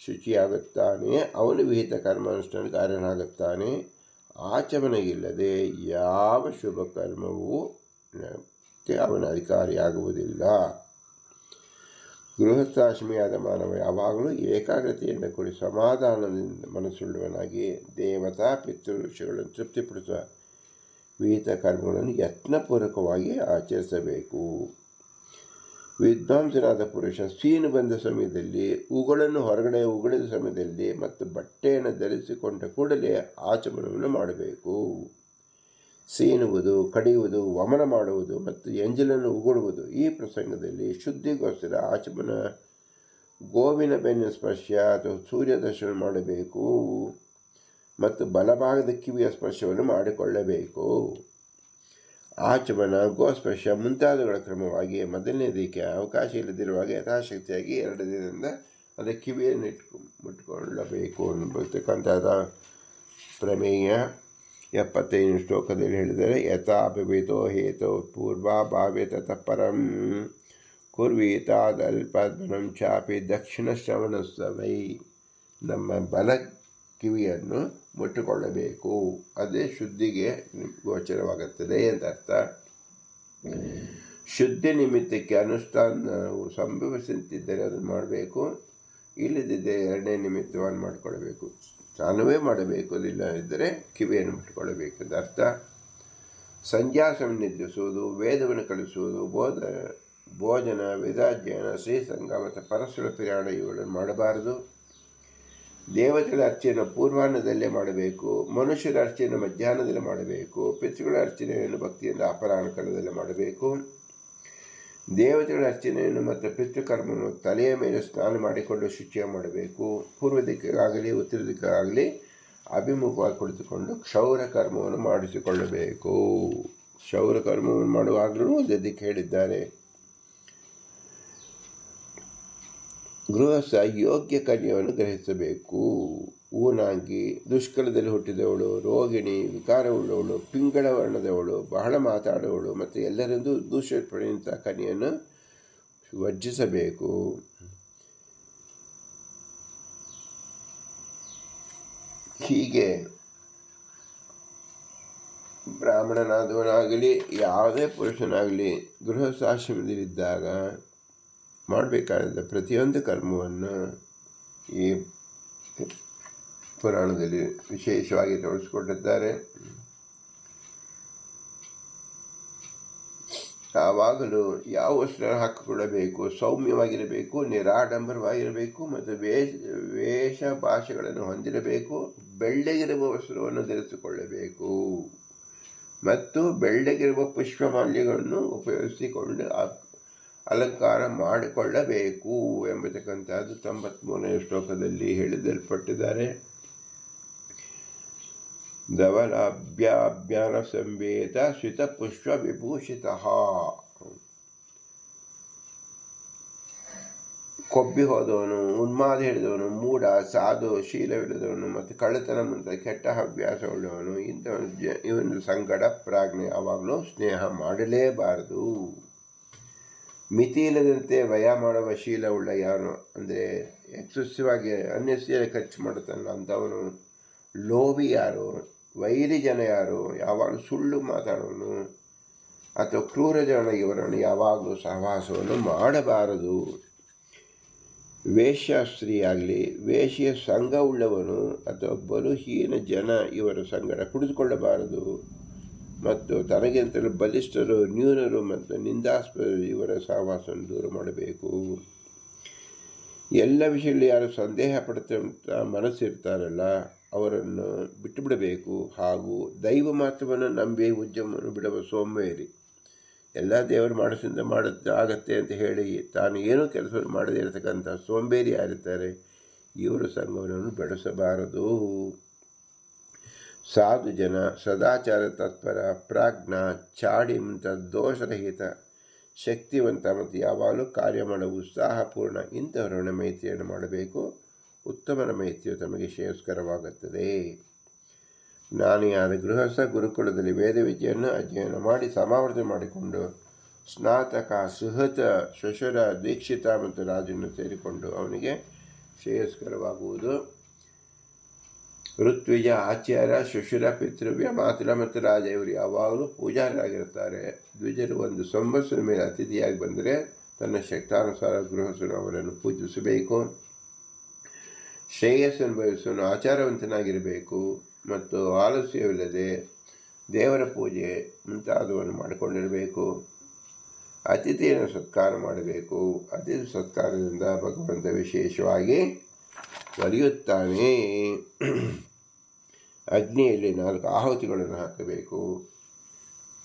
ಶುಚಿಯಾಗುತ್ತಾನೆ. ಅವನು ವಿಹಿತ ಕರ್ಮಾನುಷ್ಠಾನಕ್ಕೆ ಅರ್ಹನಾಗುತ್ತಾನೆ. ಆಚಮನ ಇಲ್ಲದೆ ಯಾವ ಶುಭ ಕರ್ಮವೂ ಅವನ ಅಧಿಕಾರಿಯಾಗುವುದಿಲ್ಲ. ಗೃಹಸ್ಥಾಶ್ರಮಿಯಾದ ಮಾನವ ಯಾವಾಗಲೂ ಏಕಾಗ್ರತೆಯಿಂದ ಕೂಡಿ ಸಮಾಧಾನದಿಂದ ಮನಸ್ಸುಳ್ಳವನಾಗಿ ದೇವತಾ ಪಿತೃಷಿಗಳನ್ನು ತೃಪ್ತಿಪಡಿಸುವ ವಿಹಿತ ಕರ್ಮಗಳನ್ನು ಯತ್ನಪೂರ್ವಕವಾಗಿ ಆಚರಿಸಬೇಕು. ವಿದ್ವಾಂಸನಾದ ಪುರುಷ ಸೀನು ಬಂದ ಸಮಯದಲ್ಲಿ, ಉಗುಳನ್ನು ಹೊರಗಡೆ ಉಗುಳಿದ ಸಮಯದಲ್ಲಿ ಮತ್ತು ಬಟ್ಟೆಯನ್ನು ಧರಿಸಿಕೊಂಡ ಕೂಡಲೇ ಆಚಮನವನ್ನು ಮಾಡಬೇಕು. ಸೀನುವುದು, ಕಡಿಯುವುದು, ವಮನ ಮಾಡುವುದು ಮತ್ತು ಎಂಜಲನ್ನು ಉಗುಳುವುದು ಈ ಪ್ರಸಂಗದಲ್ಲಿ ಶುದ್ಧಿಗೋಸ್ಕರ ಆಚಮನ, ಗೋವಿನ ಬೆನ್ನಿನ ಸ್ಪರ್ಶ ಅಥವಾ ಸೂರ್ಯ ದರ್ಶನ ಮಾಡಬೇಕು ಮತ್ತು ಬಲಭಾಗದ ಕಿವಿಯ ಸ್ಪರ್ಶವನ್ನು ಮಾಡಿಕೊಳ್ಳಬೇಕು. ಆಚಮನ, ಗೋಸ್ಪರ್ಶ ಮುಂತಾದವುಗಳ ಕ್ರಮವಾಗಿ ಮೊದಲನೇ ದಿಕ್ಕೆ ಅವಕಾಶ ಇಲ್ಲದಿರುವಾಗ ಯಥಾಶಕ್ತಿಯಾಗಿ 2 ದಿನದಿಂದ ಅದರ ಕಿವಿಯನ್ನು ಮುಟ್ಟಿಕೊಳ್ಳಬೇಕು ಅನ್ನತಕ್ಕಂಥದ ಪ್ರಮೇಯ 75 ಶ್ಲೋಕದಲ್ಲಿ ಹೇಳಿದರೆ, ಯಥಾಭಿತೋ ಹೇತೋ ಪೂರ್ವಾಭಾವ್ಯ ತತಃ ಪರಂ ಕುರ್ವೀತಾದಲ್ಪದ್ಮನಂ ಚಾಪಿ ದಕ್ಷಿಣ ಶ್ರವಣಸ್ತವೈ. ನಮ್ಮ ಬಲ ಕಿವಿಯನ್ನು ಮುಟ್ಟಿಕೊಳ್ಳಬೇಕು. ಅದೇ ಶುದ್ಧಿಗೆ ಗೋಚರವಾಗುತ್ತದೆ ಅಂತ ಅರ್ಥ. ಶುದ್ಧಿ ನಿಮಿತ್ತಕ್ಕೆ ಅನುಷ್ಠಾನವು ಸಂಭವಿಸುತ್ತಿದ್ದರೆ ಅದನ್ನು ಮಾಡಬೇಕು. ಇಲ್ಲದಿದ್ದರೆ 2ನೇ ನಿಮಿತ್ತವನ್ನು ಮಾಡಿಕೊಳ್ಳಬೇಕು. ಸ್ನಾನವೇ ಮಾಡಬೇಕು. ಅದಿಲ್ಲ ಇದ್ದರೆ ಕಿವಿಯನ್ನು ಮುಟ್ಟಿಕೊಳ್ಳಬೇಕು ಅಂತ ಅರ್ಥ. ಸಂಧ್ಯಾಸನ ನಿದ್ರಿಸುವುದು, ವೇದವನ್ನು ಕಲಿಸುವುದು, ಭೋಜನ, ವೇದಾಧ್ಯಯನ, ಶ್ರೀಸಂಗ ಮತ್ತು ಪರಸ್ಪರ ಪ್ರಯಾಣ ಇವುಗಳನ್ನು ಮಾಡಬಾರದು. ದೇವತೆಗಳ ಅರ್ಚೆಯನ್ನು ಪೂರ್ವಾಹ್ನದಲ್ಲೇ ಮಾಡಬೇಕು. ಮನುಷ್ಯರ ಅರ್ಚೆಯನ್ನು ಮಧ್ಯಾಹ್ನದಲ್ಲೇ ಮಾಡಬೇಕು. ಪಿತೃಗಳ ಅರ್ಚನೆಯನ್ನು ಭಕ್ತಿಯಿಂದ ಅಪರಾಹ್ನ ಕಾಲದಲ್ಲಿ ಮಾಡಬೇಕು. ದೇವತೆಗಳ ಅರ್ಚನೆಯನ್ನು ಮತ್ತು ಪಿತೃಕರ್ಮವನ್ನು ತಲೆಯ ಮೇಲೆ ಸ್ನಾನ ಮಾಡಿಕೊಂಡು ಶುಚಿಯ ಮಾಡಬೇಕು. ಪೂರ್ವ ದಿಕ್ಕಾಗಲಿ ಉತ್ತರ ದಿಕ್ಕಾಗಲಿ ಅಭಿಮುಖವಾಗಿ ಕುಳಿತುಕೊಂಡು ಕ್ಷೌರ ಕರ್ಮವನ್ನು ಮಾಡಿಸಿಕೊಳ್ಳಬೇಕು. ಕ್ಷೌರ ಕರ್ಮವನ್ನು ಮಾಡುವಾಗಲೂ ಒಂದು ದಿಕ್ಕು ಹೇಳಿದ್ದಾರೆ. ಗೃಹಸ್ಥ ಯೋಗ್ಯ ಕನ್ಯೆಯನ್ನು ಗ್ರಹಿಸಬೇಕು. ಊನಾಂಗಿ, ದುಷ್ಕಲದಲ್ಲಿ ಹುಟ್ಟಿದವಳು, ರೋಗಿಣಿ, ವಿಕಾರವುಳ್ಳವಳು, ಪಿಂಗಳ ವರ್ಣದವಳು, ಬಹಳ ಮಾತಾಡುವವಳು ಮತ್ತು ಎಲ್ಲರೆಂದು ದೂಷಿಸಲ್ಪಡುವಂಥ ಕನ್ಯೆಯನ್ನು ವರ್ಜಿಸಬೇಕು. ಹೀಗೆ ಬ್ರಾಹ್ಮಣನಾದವನಾಗಲಿ ಯಾವುದೇ ಪುರುಷನಾಗಲಿ ಗೃಹಸ್ಥಾಶ್ರಮದಲ್ಲಿದ್ದಾಗ ಮಾಡಬೇಕಾದ ಪ್ರತಿಯೊಂದು ಕರ್ಮವನ್ನು ಈ ಪುರಾಣದಲ್ಲಿ ವಿಶೇಷವಾಗಿ ತೋರಿಸಿಕೊಟ್ಟಿದ್ದಾರೆ. ಯಾವಾಗಲೂ ಯಾವ ವಸ್ತ್ರ ಹಾಕಿಕೊಳ್ಳಬೇಕು, ಸೌಮ್ಯವಾಗಿರಬೇಕು, ನಿರಾಡಂಬರವಾಗಿರಬೇಕು ಮತ್ತು ವೇಷ ಭಾಷೆಗಳನ್ನು ಹೊಂದಿರಬೇಕು. ಬೆಳ್ಳಗಿರುವ ವಸ್ತ್ರವನ್ನು ಧರಿಸಿಕೊಳ್ಳಬೇಕು ಮತ್ತು ಬೆಳ್ಳಗಿರುವ ಪುಷ್ಪಮಾಲ್ಯಗಳನ್ನು ಉಪಯೋಗಿಸಿಕೊಂಡು ಅಲಂಕಾರ ಮಾಡಿಕೊಳ್ಳಬೇಕು ಎಂಬತಕ್ಕಂಥದ್ದು 93ನೇ ಶ್ಲೋಕದಲ್ಲಿ ಹೇಳಿದಲ್ಪಟ್ಟಿದ್ದಾರೆ. ಧವಲಾಭ್ಯಾಭ್ಯಾನ ಸಂವೇತ ಶ್ರಿತ ಪುಷ್ಪ ವಿಭೂಷಿತ. ಕೊಬ್ಬಿ ಹೋದವನು, ಉನ್ಮಾದ ಹಿಡಿದವನು, ಮೂಢ, ಸಾಧು, ಶೀಲವಿಲ್ಲದವನು ಮತ್ತು ಕಳ್ಳತನ ಮುಂತಾದ ಕೆಟ್ಟ ಹವ್ಯಾಸವುಳ್ಳವನು ಇವನ ಸಂಗಡ ಪ್ರಾಜ್ಞೆ ಯಾವಾಗಲೂ ಸ್ನೇಹ ಮಾಡಲೇಬಾರದು. ಮಿತಿ ಇಲ್ಲದಂತೆ ವ್ಯಯ ಮಾಡುವ ಶೀಲವುಳ್ಳ ಯಾರು ಅಂದರೆ ಎಕ್ಸೆಸಿವ್ ಆಗಿ ಅನ್ನೆಸರಿ ಖರ್ಚು ಮಾಡುತ್ತಾನಲ್ಲ ಅಂಥವನು. ಲೋಭಿ ಯಾರು, ವೈರಿ ಜನ ಯಾರು, ಯಾವಾಗಲೂ ಸುಳ್ಳು ಮಾತಾಡೋನು ಅಥವಾ ಕ್ರೂರ ಜನ ಇವರನ್ನು ಯಾವಾಗಲೂ ಸಹವಾಸವನ್ನು ಮಾಡಬಾರದು. ವೇಶ್ಯಾಸ್ತ್ರೀಯಾಗಲಿ, ವೇಶ್ಯ ಸಂಘವುಳ್ಳವನು ಅಥವಾ ಬಲುಹೀನ ಜನ ಇವರ ಸಂಗಡ ಕುಳಿತುಕೊಳ್ಳಬಾರದು. ಮತ್ತು ತನಗಿಂತಲೂ ಬಲಿಷ್ಠರು, ನ್ಯೂನರು ಮತ್ತು ನಿಂದಾಸ್ಪದರು ಇವರ ಸಹವಾಸವನ್ನು ದೂರ ಮಾಡಬೇಕು. ಎಲ್ಲ ವಿಷಯದಲ್ಲಿ ಯಾರು ಸಂದೇಹ ಪಡುತ್ತಾ ಮನಸ್ಸಿರ್ತಾರಲ್ಲ ಅವರನ್ನು ಬಿಟ್ಟುಬಿಡಬೇಕು. ಹಾಗೂ ದೈವ ಮಾತ್ರವನ್ನು ನಂಬಿ ಉದ್ಯಮವನ್ನು ಬಿಡುವ ಸೋಂಬೇರಿ, ಎಲ್ಲ ದೇವರು ಮಾಡಿಸಿಂದ ಆಗತ್ತೆ ಅಂತ ಹೇಳಿ ತಾನು ಏನೂ ಕೆಲಸವನ್ನು ಮಾಡದೇ ಇರತಕ್ಕಂಥ ಸೋಂಬೇರಿ ಯಾರಿರ್ತಾರೆ ಇವರು ಸಂಘವನ್ನು ಬೆಳೆಸಬಾರದು. ಸಾಧು ಜನ, ಸದಾಚಾರ ತತ್ಪರ, ಪ್ರಾಜ್ಞ, ಚಾಡಿ ಮುಂತಾದ ದೋಷರಹಿತ, ಶಕ್ತಿವಂತ ಮತ್ತು ಯಾವಾಗಲೂ ಕಾರ್ಯ ಮಾಡುವ ಉತ್ಸಾಹಪೂರ್ಣ ಇಂಥವರನ್ನು ಮೈತ್ರಿಯನ್ನು ಮಾಡಬೇಕು. ಉತ್ತಮನ ಮೈತ್ರಿಯು ತಮಗೆ ಶ್ರೇಯಸ್ಕರವಾಗುತ್ತದೆ. ಜ್ಞಾನಿಯಾದ ಗೃಹಸ್ಥ ಗುರುಕುಲದಲ್ಲಿ ವೇದವಿದ್ಯೆಯನ್ನು ಅಧ್ಯಯನ ಮಾಡಿ ಸಮಾವರ್ತನೆ ಮಾಡಿಕೊಂಡು ಸ್ನಾತಕ, ಸುಹೃತ, ಶ್ವಶುರ, ದೀಕ್ಷಿತ ಮತ್ತು ರಾಜನ್ನು ಸೇರಿಕೊಂಡು ಅವನಿಗೆ ಶ್ರೇಯಸ್ಕರವಾಗುವುದು. ಋತ್ವಿಜ, ಆಚಾರ್ಯ, ಶ್ವಶುರ, ಪಿತೃವ್ಯ, ಮಾತುಲ ಮತ್ತು ರಾಜ ಇವರು ಯಾವಾಗಲೂ ಪೂಜಾರರಾಗಿರ್ತಾರೆ. ದ್ವಿಜರು ಒಂದು ಸಂವತ್ಸರ ಮೇಲೆ ಅತಿಥಿಯಾಗಿ ಬಂದರೆ ತನ್ನ ಶಕ್ತಾನುಸಾರ ಗೃಹಸ್ಥನು ಅವರನ್ನು ಪೂಜಿಸಬೇಕು. ಶ್ರೇಯಸ್ಸನ್ನು ಬಯಸುವನು ಆಚಾರವಂತನಾಗಿರಬೇಕು ಮತ್ತು ಆಲಸ್ಯವಿಲ್ಲದೆ ದೇವರ ಪೂಜೆ ಮುಂತಾದವನ್ನು ಮಾಡಿಕೊಂಡಿರಬೇಕು. ಅತಿಥಿಯನ್ನು ಸತ್ಕಾರ ಮಾಡಬೇಕು. ಅತಿಥಿ ಸತ್ಕಾರದಿಂದ ಭಗವಂತ ವಿಶೇಷವಾಗಿ ಒಲಿಯುತ್ತಾನೆ. ಅಗ್ನಿಯಲ್ಲಿ 4 ಆಹುತಿಗಳನ್ನು ಹಾಕಬೇಕು.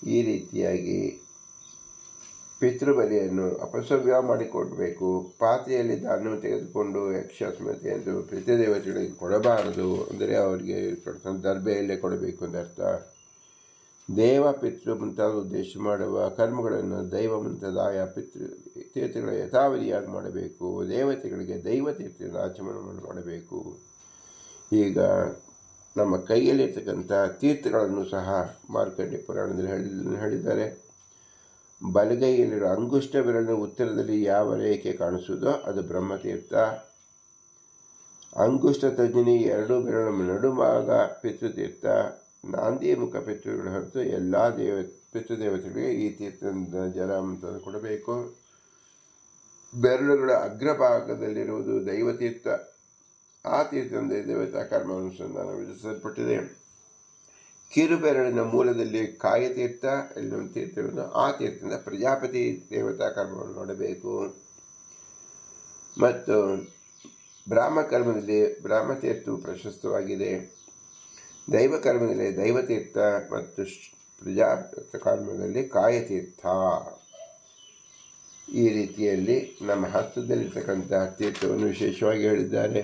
ಈ ರೀತಿಯಾಗಿ ಪಿತೃಬಲಿಯನ್ನು ಅಪಸವ್ಯ ಮಾಡಿಕೊಡಬೇಕು. ಪಾತ್ರೆಯಲ್ಲಿ ಧಾನ್ಯವನ್ನು ತೆಗೆದುಕೊಂಡು ಯಕ್ಷ ಸ್ಮೃತಿ ಎಂದು ಪಿತೃದೇವತೆಗಳಿಗೆ ಕೊಡಬಾರದು. ಅಂದರೆ ಅವರಿಗೆ ದರ್ಬೆಯಲ್ಲೇ ಕೊಡಬೇಕು ಅಂತ ಅರ್ಥ. ದೇವ, ಪಿತೃ ಮುಂತಾದ ಉದ್ದೇಶ ಮಾಡುವ ಕರ್ಮಗಳನ್ನು ದೈವ ಮುಂತಾದ ಆಯಾ ತೀರ್ಥಗಳ ಯಥಾವಧಿಯಾಗಿ ಮಾಡಬೇಕು. ದೇವತೆಗಳಿಗೆ ದೈವ ತೀರ್ಥದಿಂದ ಆಚಮನವನ್ನು ಮಾಡಬೇಕು. ಈಗ ನಮ್ಮ ಕೈಯಲ್ಲಿರ್ತಕ್ಕಂಥ ತೀರ್ಥಗಳನ್ನು ಸಹ ಮಾರ್ಕಂಡೇಯ ಪುರಾಣದಲ್ಲಿ ಹೇಳಿದ್ದಾರೆ. ಬಲಗೈಯಲ್ಲಿರುವ ಅಂಗುಷ್ಟ ಬೆರಳಿನ ಉತ್ತರದಲ್ಲಿ ಯಾವ ರೇಖೆ ಕಾಣಿಸುವುದೋ ಅದು ಬ್ರಹ್ಮತೀರ್ಥ. ಅಂಗುಷ್ಟ ತಜ್ಞನಿ 2 ಬೆರಳ ನಡುಭಾಗ ಪಿತೃತೀರ್ಥ. ನಾಂದಿ ಮುಖ ಪಿತೃಗಳು ಹೊರತು ಎಲ್ಲ ಪಿತೃದೇವತೆಗಳಿಗೆ ಈ ತೀರ್ಥದಿಂದ ಜಲ ಅಂತ ಕೊಡಬೇಕು. ಬೆರಳುಗಳ ಅಗ್ರಭಾಗದಲ್ಲಿರುವುದು ದೈವತೀರ್ಥ. ಆ ತೀರ್ಥದಿಂದ ದೇವತಾ ಕರ್ಮ ಅನುಸಂಧಾನ ವಿಧಿಸಲ್ಪಟ್ಟಿದೆ. ಕಿರುಬೆರಳಿನ ಮೂಲದಲ್ಲಿ ಕಾಯತೀರ್ಥ ಎಲ್ಲಿನ ತೀರ್ಥವನ್ನು ಆ ತೀರ್ಥದಿಂದ ಪ್ರಜಾಪತಿ ದೇವತಾ ಕರ್ಮವನ್ನು ಮಾಡಬೇಕು. ಮತ್ತು ಬ್ರಾಹ್ಮಕರ್ಮದಲ್ಲಿ ಬ್ರಹ್ಮತೀರ್ಥವು ಪ್ರಶಸ್ತವಾಗಿದೆ. ದೈವ ಕರ್ಮದಲ್ಲಿ ದೈವತೀರ್ಥ ಮತ್ತು ಪ್ರಜಾಪತಿ ಕರ್ಮದಲ್ಲಿ ಕಾಯತೀರ್ಥ. ಈ ರೀತಿಯಲ್ಲಿ ನಮ್ಮ ಹಸ್ತದಲ್ಲಿರ್ತಕ್ಕಂಥ ತೀರ್ಥವನ್ನು ವಿಶೇಷವಾಗಿ ಹೇಳಿದ್ದಾರೆ.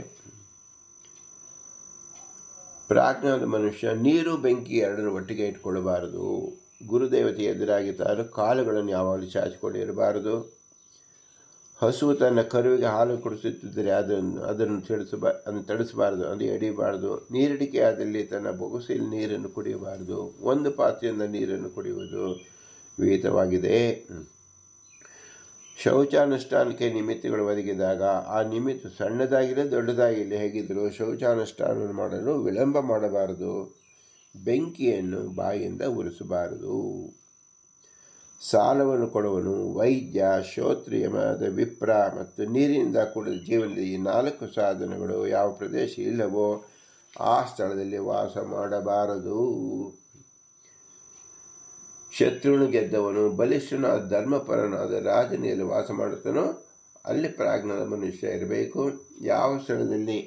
ಪ್ರಾಜ್ಞಾದ ಮನುಷ್ಯ ನೀರು ಬೆಂಕಿ ಎರಡನ್ನು ಒಟ್ಟಿಗೆ ಇಟ್ಕೊಳ್ಳಬಾರದು. ಗುರುದೇವತೆ ಎದುರಾಗಿ ತಾನು ಕಾಲುಗಳನ್ನು ಯಾವಾಗಲೂ ಚಾಚಿಕೊಂಡಿರಬಾರದು. ಹಸುವು ತನ್ನ ಕರುವಿಗೆ ಹಾಲು ಕುಡಿಸುತ್ತಿದ್ದರೆ ಅದನ್ನು ತಡಿಸಬಾರದು, ಅದು ಎಡಿಬಾರದು. ನೀರಡಿಕೆಯಾದಲ್ಲಿ ತನ್ನ ಬೊಗಸೆಯಲ್ಲಿ ನೀರನ್ನು ಕುಡಿಯಬಾರದು. ಒಂದು ಪಾತ್ರೆಯಿಂದ ನೀರನ್ನು ಕುಡಿಯುವುದು ವಿಹಿತವಾಗಿದೆ. ಶೌಚಾನುಷ್ಠಾನಕ್ಕೆ ನಿಮಿತ್ತಗಳು ಒದಗಿದಾಗ ಆ ನಿಮಿತ್ತ ಸಣ್ಣದಾಗಿರಲಿ ದೊಡ್ಡದಾಗಿರಲಿ ಹೇಗಿದ್ದರೂ ಶೌಚಾನುಷ್ಠಾನವನ್ನು ಮಾಡಲು ವಿಳಂಬ ಮಾಡಬಾರದು. ಬೆಂಕಿಯನ್ನು ಬಾಯಿಯಿಂದ ಉರಿಸಬಾರದು. ಸಾಲವನ್ನು ಕೊಡುವನು, ವೈದ್ಯ, ಶ್ರೋತ್ರಿಯವಾದ ವಿಪ್ರ ಮತ್ತು ನೀರಿನಿಂದ ಕೂಡಿದ ಜೀವನದಲ್ಲಿ ಈ 4 ಸಾಧನಗಳು ಯಾವ ಪ್ರದೇಶ ಇಲ್ಲವೋ ಆ ಸ್ಥಳದಲ್ಲಿ ವಾಸ ಮಾಡಬಾರದು. ಶತ್ರುವನ್ನು ಗೆದ್ದವನು ಬಲಿಷ್ಠನಾದ ಧರ್ಮಪರನಾದ ರಾಜನು ಎಲ್ಲಿ ವಾಸ ಮಾಡುತ್ತಾನೋ ಅಲ್ಲಿ ಪ್ರಾಜ್ಞಾನ ಮನುಷ್ಯ ಇರಬೇಕು. ಯಾವ ಸ್ಥಳದಲ್ಲಿ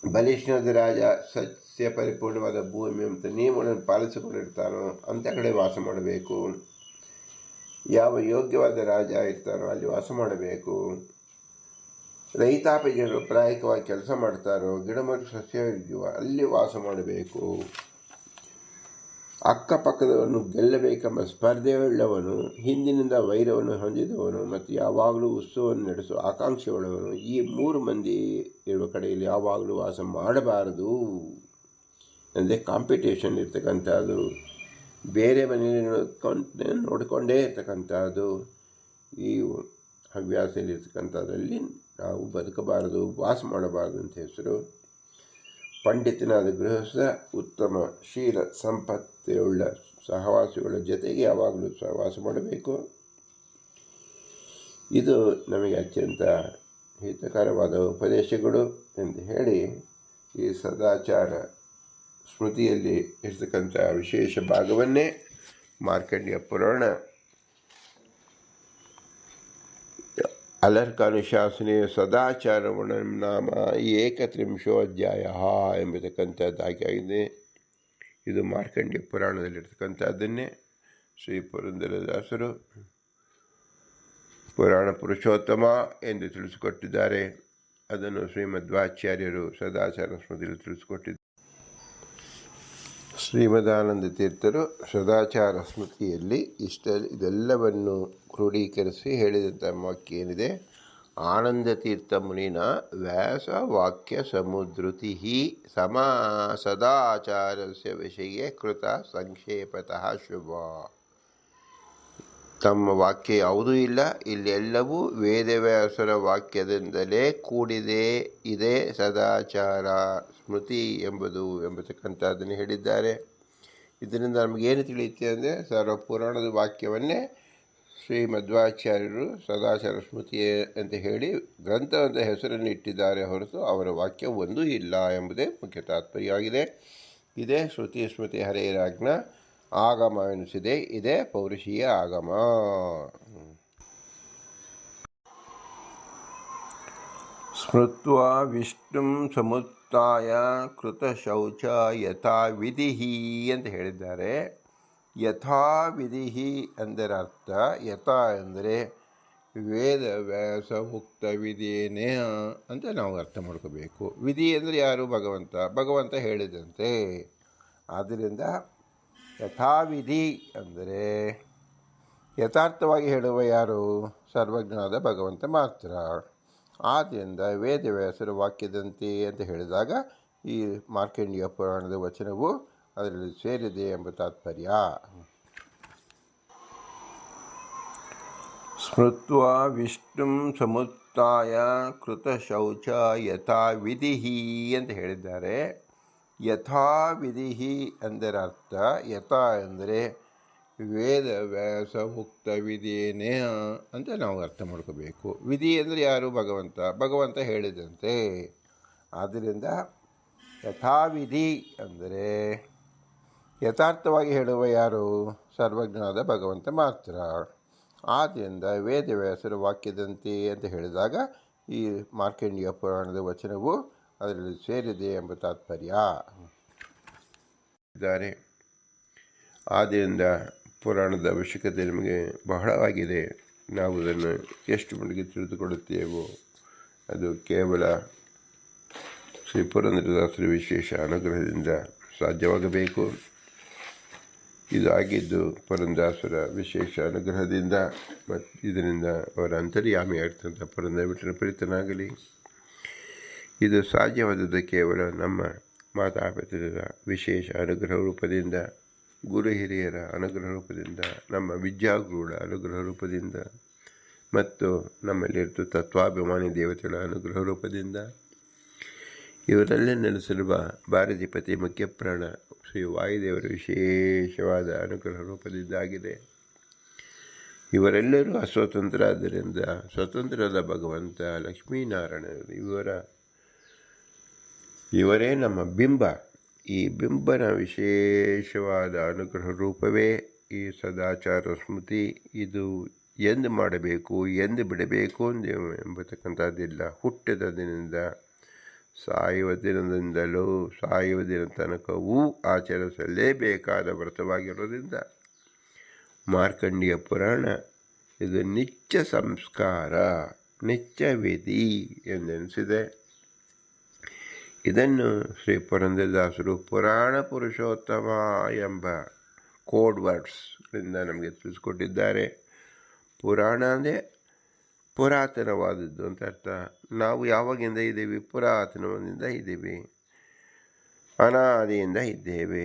ಬಲಿಷ್ಠನಾದ ರಾಜ ಸಸ್ಯ ಪರಿಪೂರ್ಣವಾದ ಭೂಮಿ ಅಂತ ನಿಯಮಗಳನ್ನು ಪಾಲಿಸಿಕೊಂಡಿರ್ತಾನೋ ಅಂಥ ಕಡೆ ವಾಸ ಮಾಡಬೇಕು. ಯಾವ ಯೋಗ್ಯವಾದ ರಾಜ ಇರ್ತಾನೋ ಅಲ್ಲಿ ವಾಸ ಮಾಡಬೇಕು. ರೈತಾಪಿ ಜನರು ಪ್ರಾಯಕವಾಗಿ ಕೆಲಸ ಮಾಡ್ತಾರೋ ಗಿಡಮರ ಸಸ್ಯ ಇದೆಯೋ ಅಲ್ಲಿ ವಾಸ ಮಾಡಬೇಕು. ಅಕ್ಕಪಕ್ಕದವನು ಗೆಲ್ಲಬೇಕೆಂಬ ಸ್ಪರ್ಧೆಯುಳ್ಳವನು, ಹಿಂದಿನಿಂದ ವೈರವನ್ನು ಹೊಂದಿದವನು ಮತ್ತು ಯಾವಾಗಲೂ ಉತ್ಸವವನ್ನು ನಡೆಸುವ ಆಕಾಂಕ್ಷೆಯುಳ್ಳವನು ಈ 3 ಮಂದಿ ಇರುವ ಕಡೆಯಲ್ಲಿ ಯಾವಾಗಲೂ ವಾಸ ಮಾಡಬಾರದು. ಅಂದರೆ ಕಾಂಪಿಟೇಷನ್ ಇರ್ತಕ್ಕಂಥದ್ದು, ಬೇರೆ ಮನೆಯಲ್ಲಿ ನೋಡಿಕೊಂಡೇ ಇರ್ತಕ್ಕಂಥದ್ದು, ಈ ಹವ್ಯಾಸದಲ್ಲಿರ್ತಕ್ಕಂಥದ್ರಲ್ಲಿ ನಾವು ಬದುಕಬಾರದು, ವಾಸ ಮಾಡಬಾರದು ಅಂತ ಹೆಸರು. ಪಂಡಿತನಾದ ಗೃಹಸ್ಥ ಉತ್ತಮ ಶೀಲ ಸಂಪತ್ತಿಯುಳ್ಳ ಸಹವಾಸಿಗಳ ಜೊತೆಗೆ ಯಾವಾಗಲೂ ಸಹವಾಸ ಮಾಡಬೇಕು. ಇದು ನಮಗೆ ಅತ್ಯಂತ ಹಿತಕರವಾದ ಉಪದೇಶಗಳು ಎಂದು ಹೇಳಿ ಈ ಸದಾಚಾರ ಸ್ಮೃತಿಯಲ್ಲಿ ಇರ್ತಕ್ಕಂಥ ವಿಶೇಷ ಭಾಗವನ್ನೇ ಮಾರ್ಕಂಡೇಯ ಪುರಾಣ ಅಲರ್ಕಾನುಶಾಸನೆ ಸದಾಚಾರವರ್ಣನಂ ನಾಮ 31 ಅಧ್ಯಾಯ ಎಂಬತಕ್ಕಂಥದ್ದಾಗಿದೆ. ಇದು ಮಾರ್ಕಂಡೇಯ ಪುರಾಣದಲ್ಲಿರ್ತಕ್ಕಂಥದ್ದನ್ನೇ ಶ್ರೀ ಪುರಂದರದಾಸರು ಪುರಾಣ ಪುರುಷೋತ್ತಮ ಎಂದು ತಿಳಿಸಿಕೊಟ್ಟಿದ್ದಾರೆ. ಅದನ್ನು ಶ್ರೀಮಧ್ವಾಚಾರ್ಯರು ಸದಾಚಾರ ಸ್ಮೃತಿಯಲ್ಲಿ ತಿಳಿಸಿಕೊಟ್ಟಿದ್ದಾರೆ. ಶ್ರೀಮದಾನಂದ ತೀರ್ಥರು ಸದಾಚಾರ ಸ್ಮೃತಿಯಲ್ಲಿ ಇದೆಲ್ಲವನ್ನು ಕ್ರೋಢೀಕರಿಸಿ ಹೇಳಿದಂಥ ವಾಕ್ಯ ಏನಿದೆ, ಆನಂದ ತೀರ್ಥ ಮುನಿನ ವ್ಯಾಸ ವಾಕ್ಯ ಸಮುದ್ರುತಿ ಸದಾಚಾರಸ್ಯ ವಿಷಯ ಕೃತ ಸಂಕ್ಷೇಪತಃ ಶುಭ. ತಮ್ಮ ವಾಕ್ಯ ಯಾವುದೂ ಇಲ್ಲ, ಇಲ್ಲೆಲ್ಲವೂ ವೇದವ್ಯಾಸರ ವಾಕ್ಯದಿಂದಲೇ ಕೂಡಿದೆ. ಇದೇ ಸದಾಚಾರ ಸ್ಮೃತಿ ಎಂಬತಕ್ಕಂಥದ್ದನ್ನು ಹೇಳಿದ್ದಾರೆ. ಇದರಿಂದ ನಮಗೇನು ತಿಳಿಯುತ್ತೆ ಅಂದರೆ, ಸರ್ವಪುರಾಣದ ವಾಕ್ಯವನ್ನೇ ಶ್ರೀ ಮಧ್ವಾಚಾರ್ಯರು ಸದಾಚಾರ ಸ್ಮೃತಿ ಅಂತ ಹೇಳಿ ಗ್ರಂಥದ ಹೆಸರನ್ನು ಇಟ್ಟಿದ್ದಾರೆ ಹೊರತು ಅವರ ವಾಕ್ಯ ಒಂದೂ ಇಲ್ಲ ಎಂಬುದೇ ಮುಖ್ಯ ತಾತ್ಪರ್ಯವಾಗಿದೆ. ಇದೇ ಶ್ರುತಿ ಸ್ಮೃತಿ ಹರೇರಾಜ್ಞ ಆಗಮ ಎನಿಸಿದೆ. ಇದೇ ಪೌರುಷೀಯ ಆಗಮ. ಸ್ಮೃತ್ವಾ ವಿಷ್ಣುಂ ಸಮುತ್ಥಾಯ ಕೃತ ಶೌಚ ಯಥಾ ವಿಧಿ ಅಂತ ಹೇಳಿದ್ದಾರೆ. ಯಥಾ ವಿಧಿ ಅಂದರೆ ಅರ್ಥ, ಯಥಾ ಅಂದರೆ ವೇದ ವ್ಯಾಸ ಮುಕ್ತ ವಿಧಿಯೇನೇ ಅಂತ ನಾವು ಅರ್ಥ ಮಾಡ್ಕೋಬೇಕು. ವಿಧಿ ಅಂದರೆ ಯಾರು? ಭಗವಂತ ಹೇಳಿದಂತೆ. ಆದ್ದರಿಂದ ಯಥಾವಿಧಿ ಅಂದರೆ ಯಥಾರ್ಥವಾಗಿ ಹೇಳುವ ಯಾರು? ಸರ್ವಜ್ಞನಾದ ಭಗವಂತ ಮಾತ್ರ. ಆದ್ದರಿಂದ ವೇದವ್ಯಾಸರ ವಾಕ್ಯದಂತೆ ಅಂತ ಹೇಳಿದಾಗ ಈ ಮಾರ್ಕಂಡೇಯ ಪುರಾಣದ ವಚನವು ಅದರಲ್ಲಿ ಸೇರಿದೆ ಎಂಬ ತಾತ್ಪರ್ಯ. ಸ್ಮೃತ್ವಾ ವಿಷ್ಣುಂ ಸಮುತ್ಥಾಯ ಕೃತ ಶೌಚ ಯಥಾ ವಿಧಿ ಅಂತ ಹೇಳಿದ್ದಾರೆ. ಯಥಾ ವಿಧಿ ಅಂದರೆ ಅರ್ಥ, ಯಥಾ ಅಂದರೆ ವೇದ ವ್ಯಾಸ ಮುಕ್ತ ವಿಧಿಯೇನೇ ಅಂತ ನಾವು ಅರ್ಥ ಮಾಡ್ಕೋಬೇಕು. ವಿಧಿ ಅಂದರೆ ಯಾರು? ಭಗವಂತ ಹೇಳಿದಂತೆ. ಆದ್ದರಿಂದ ಯಥಾವಿಧಿ ಅಂದರೆ ಯಥಾರ್ಥವಾಗಿ ಹೇಳುವ ಯಾರು? ಸರ್ವಜ್ಞನಾದ ಭಗವಂತ ಮಾತ್ರ. ಆದ್ದರಿಂದ ವೇದವ್ಯಾಸರ ವಾಕ್ಯದಂತೆ ಅಂತ ಹೇಳಿದಾಗ ಈ ಮಾರ್ಕಂಡೇಯ ಪುರಾಣದ ವಚನವು ಅದರಲ್ಲಿ ಸೇರಿದೆ ಎಂಬ ತಾತ್ಪರ್ಯ. ಆದ್ದರಿಂದ ಪುರಾಣದ ಅವಶ್ಯಕತೆ ನಮಗೆ ಬಹಳವಾಗಿದೆ. ನಾವು ಅದನ್ನು ಎಷ್ಟು ಮಟ್ಟಿಗೆ ತಿಳಿದುಕೊಳ್ಳುತ್ತೇವೋ ಅದು ಕೇವಲ ಶ್ರೀ ಪುರಂದರದಾಸರ ವಿಶೇಷ ಅನುಗ್ರಹದಿಂದ ಸಾಧ್ಯವಾಗಬೇಕು. ಇದು ಆಗಿದ್ದು ಪುರಂದರದಾಸರ ವಿಶೇಷ ಅನುಗ್ರಹದಿಂದ ಮತ್ತು ಇದರಿಂದ ಅವರ ಅಂತರ್ಯಾಮಿಯಾಗಿರ್ತಂಥ ಪುರಂದರ ವಿಠಲ ಪ್ರೀತನಾಗಲಿ. ಇದು ಸಾಧ್ಯವಾದದ್ದು ಕೇವಲ ನಮ್ಮ ಮಾತಾಪಿತರ ವಿಶೇಷ ಅನುಗ್ರಹ ರೂಪದಿಂದ, ಗುರು ಹಿರಿಯರ ಅನುಗ್ರಹ ರೂಪದಿಂದ, ನಮ್ಮ ವಿದ್ಯಾಗುರುಗಳ ಅನುಗ್ರಹ ರೂಪದಿಂದ ಮತ್ತು ನಮ್ಮಲ್ಲಿರುವ ತತ್ವಾಭಿಮಾನಿ ದೇವತೆಗಳ ಅನುಗ್ರಹ ರೂಪದಿಂದ, ಇವರಲ್ಲೇ ನೆಲೆಸಿರುವ ಭಾರತೀಪತಿ ಮುಖ್ಯಪ್ರಾಣ ಶ್ರೀ ವಾಯುದೇವರ ವಿಶೇಷವಾದ ಅನುಗ್ರಹ ರೂಪದಿಂದಾಗಿದೆ. ಇವರೆಲ್ಲರೂ ಅಸ್ವತಂತ್ರ. ಆದ್ದರಿಂದ ಸ್ವತಂತ್ರದ ಭಗವಂತ ಲಕ್ಷ್ಮೀನಾರಾಯಣ ಇವರೇ ನಮ್ಮ ಬಿಂಬ. ಈ ಬಿಂಬನ ವಿಶೇಷವಾದ ಅನುಗ್ರಹ ರೂಪವೇ ಈ ಸದಾಚಾರ ಸ್ಮೃತಿ. ಇದು ಎಂದು ಮಾಡಬೇಕು ಎಂದು ಬಿಡಬೇಕು ಎಂಬತಕ್ಕಂಥದ್ದಿಲ್ಲ. ಹುಟ್ಟಿದ ದಿನದಿಂದ ಸಾಯುವ ದಿನದಿಂದಲೂ ಸಾಯುವ ದಿನ ತನಕವೂ ಆಚರಿಸಲೇಬೇಕಾದ ವ್ರತವಾಗಿರೋದ್ರಿಂದ ಮಾರ್ಕಂಡೇಯ ಪುರಾಣ ಇದು ನಿತ್ಯ ಸಂಸ್ಕಾರ, ನಿತ್ಯ ವಿಧಿ ಎಂದೆನಿಸಿದೆ. ಇದನ್ನು ಶ್ರೀ ಪುರಂದರದಾಸರು ಪುರಾಣ ಪುರುಷೋತ್ತಮ ಎಂಬ ಕೋಡ್ ವರ್ಡ್ಸ್ಗಳಿಂದ ನಮಗೆ ತಿಳಿಸ್ಕೊಟ್ಟಿದ್ದಾರೆ. ಪುರಾಣ ಅಂದರೆ ಪುರಾತನವಾದದ್ದು ಅಂತ ಅರ್ಥ. ನಾವು ಯಾವಾಗಿಂದ ಇದ್ದೀವಿ? ಪುರಾತನದಿಂದ ಇದ್ದೀವಿ, ಅನಾದಿಯಿಂದ ಇದ್ದೇವೆ.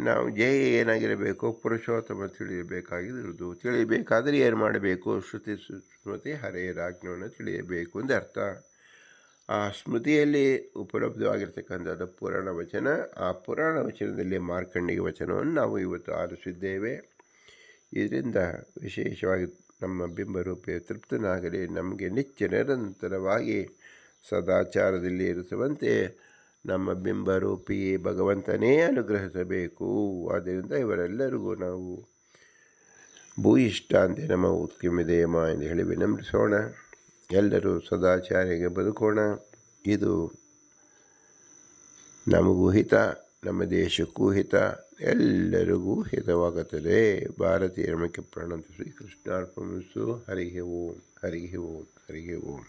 ನಾವು ಏನಾಗಿರಬೇಕು? ಪುರುಷೋತ್ತಮ ತಿಳಿಯಬೇಕಾಗಿರೋದು. ತಿಳಿಯಬೇಕಾದರೆ ಏನು ಮಾಡಬೇಕು? ಶ್ರುತಿ ಸ್ಮೃತಿ ಹರೇರಾಜ್ಞವನ್ನು ತಿಳಿಯಬೇಕು ಎಂದು ಅರ್ಥ. ಆ ಸ್ಮೃತಿಯಲ್ಲಿ ಉಪಲಬ್ಧವಾಗಿರ್ತಕ್ಕಂಥದ್ದು ಪುರಾಣ ವಚನ. ಆ ಪುರಾಣ ವಚನದಲ್ಲಿ ಮಾರ್ಕಂಡೇಯ ವಚನವನ್ನು ನಾವು ಇವತ್ತು ಆಲಿಸಿದ್ದೇವೆ. ಇದರಿಂದ ವಿಶೇಷವಾಗಿ ನಮ್ಮ ಬಿಂಬರೂಪಿ ತೃಪ್ತನಾಗಲಿ, ನಮಗೆ ನಿತ್ಯ ನಿರಂತರವಾಗಿ ಸದಾಚಾರದಲ್ಲಿ ಇರಿಸುವಂತೆ ನಮ್ಮ ಬಿಂಬರೂಪಿ ಭಗವಂತನೇ ಅನುಗ್ರಹಿಸಬೇಕು. ಆದ್ದರಿಂದ ಇವರೆಲ್ಲರಿಗೂ ನಾವು ಭೂಯಿಷ್ಠ ಅಂತೆ ನಮ್ಮ ಉತ್ಕಿಮಿದೇಮ ಎಂದು ಹೇಳಿ ವಿನಮ್ರಿಸೋಣ. ಎಲ್ಲರೂ ಸದಾಚಾರ್ಯಗೆ ಬದುಕೋಣ. ಇದು ನಮಗೂ ಹಿತ, ನಮ್ಮ ದೇಶಕ್ಕೂ ಹಿತ, ಎಲ್ಲರಿಗೂ ಹಿತವಾಗುತ್ತದೆ. ಭಾರತೀಯ ನಮಕ್ಕೆ ಪ್ರಣಂತ ಶ್ರೀಕೃಷ್ಣಾರ್ಪಣಿಸು. ಹರಿ ಓಂ, ಹರಿ ಓಂ, ಹರಿ ಓಂ.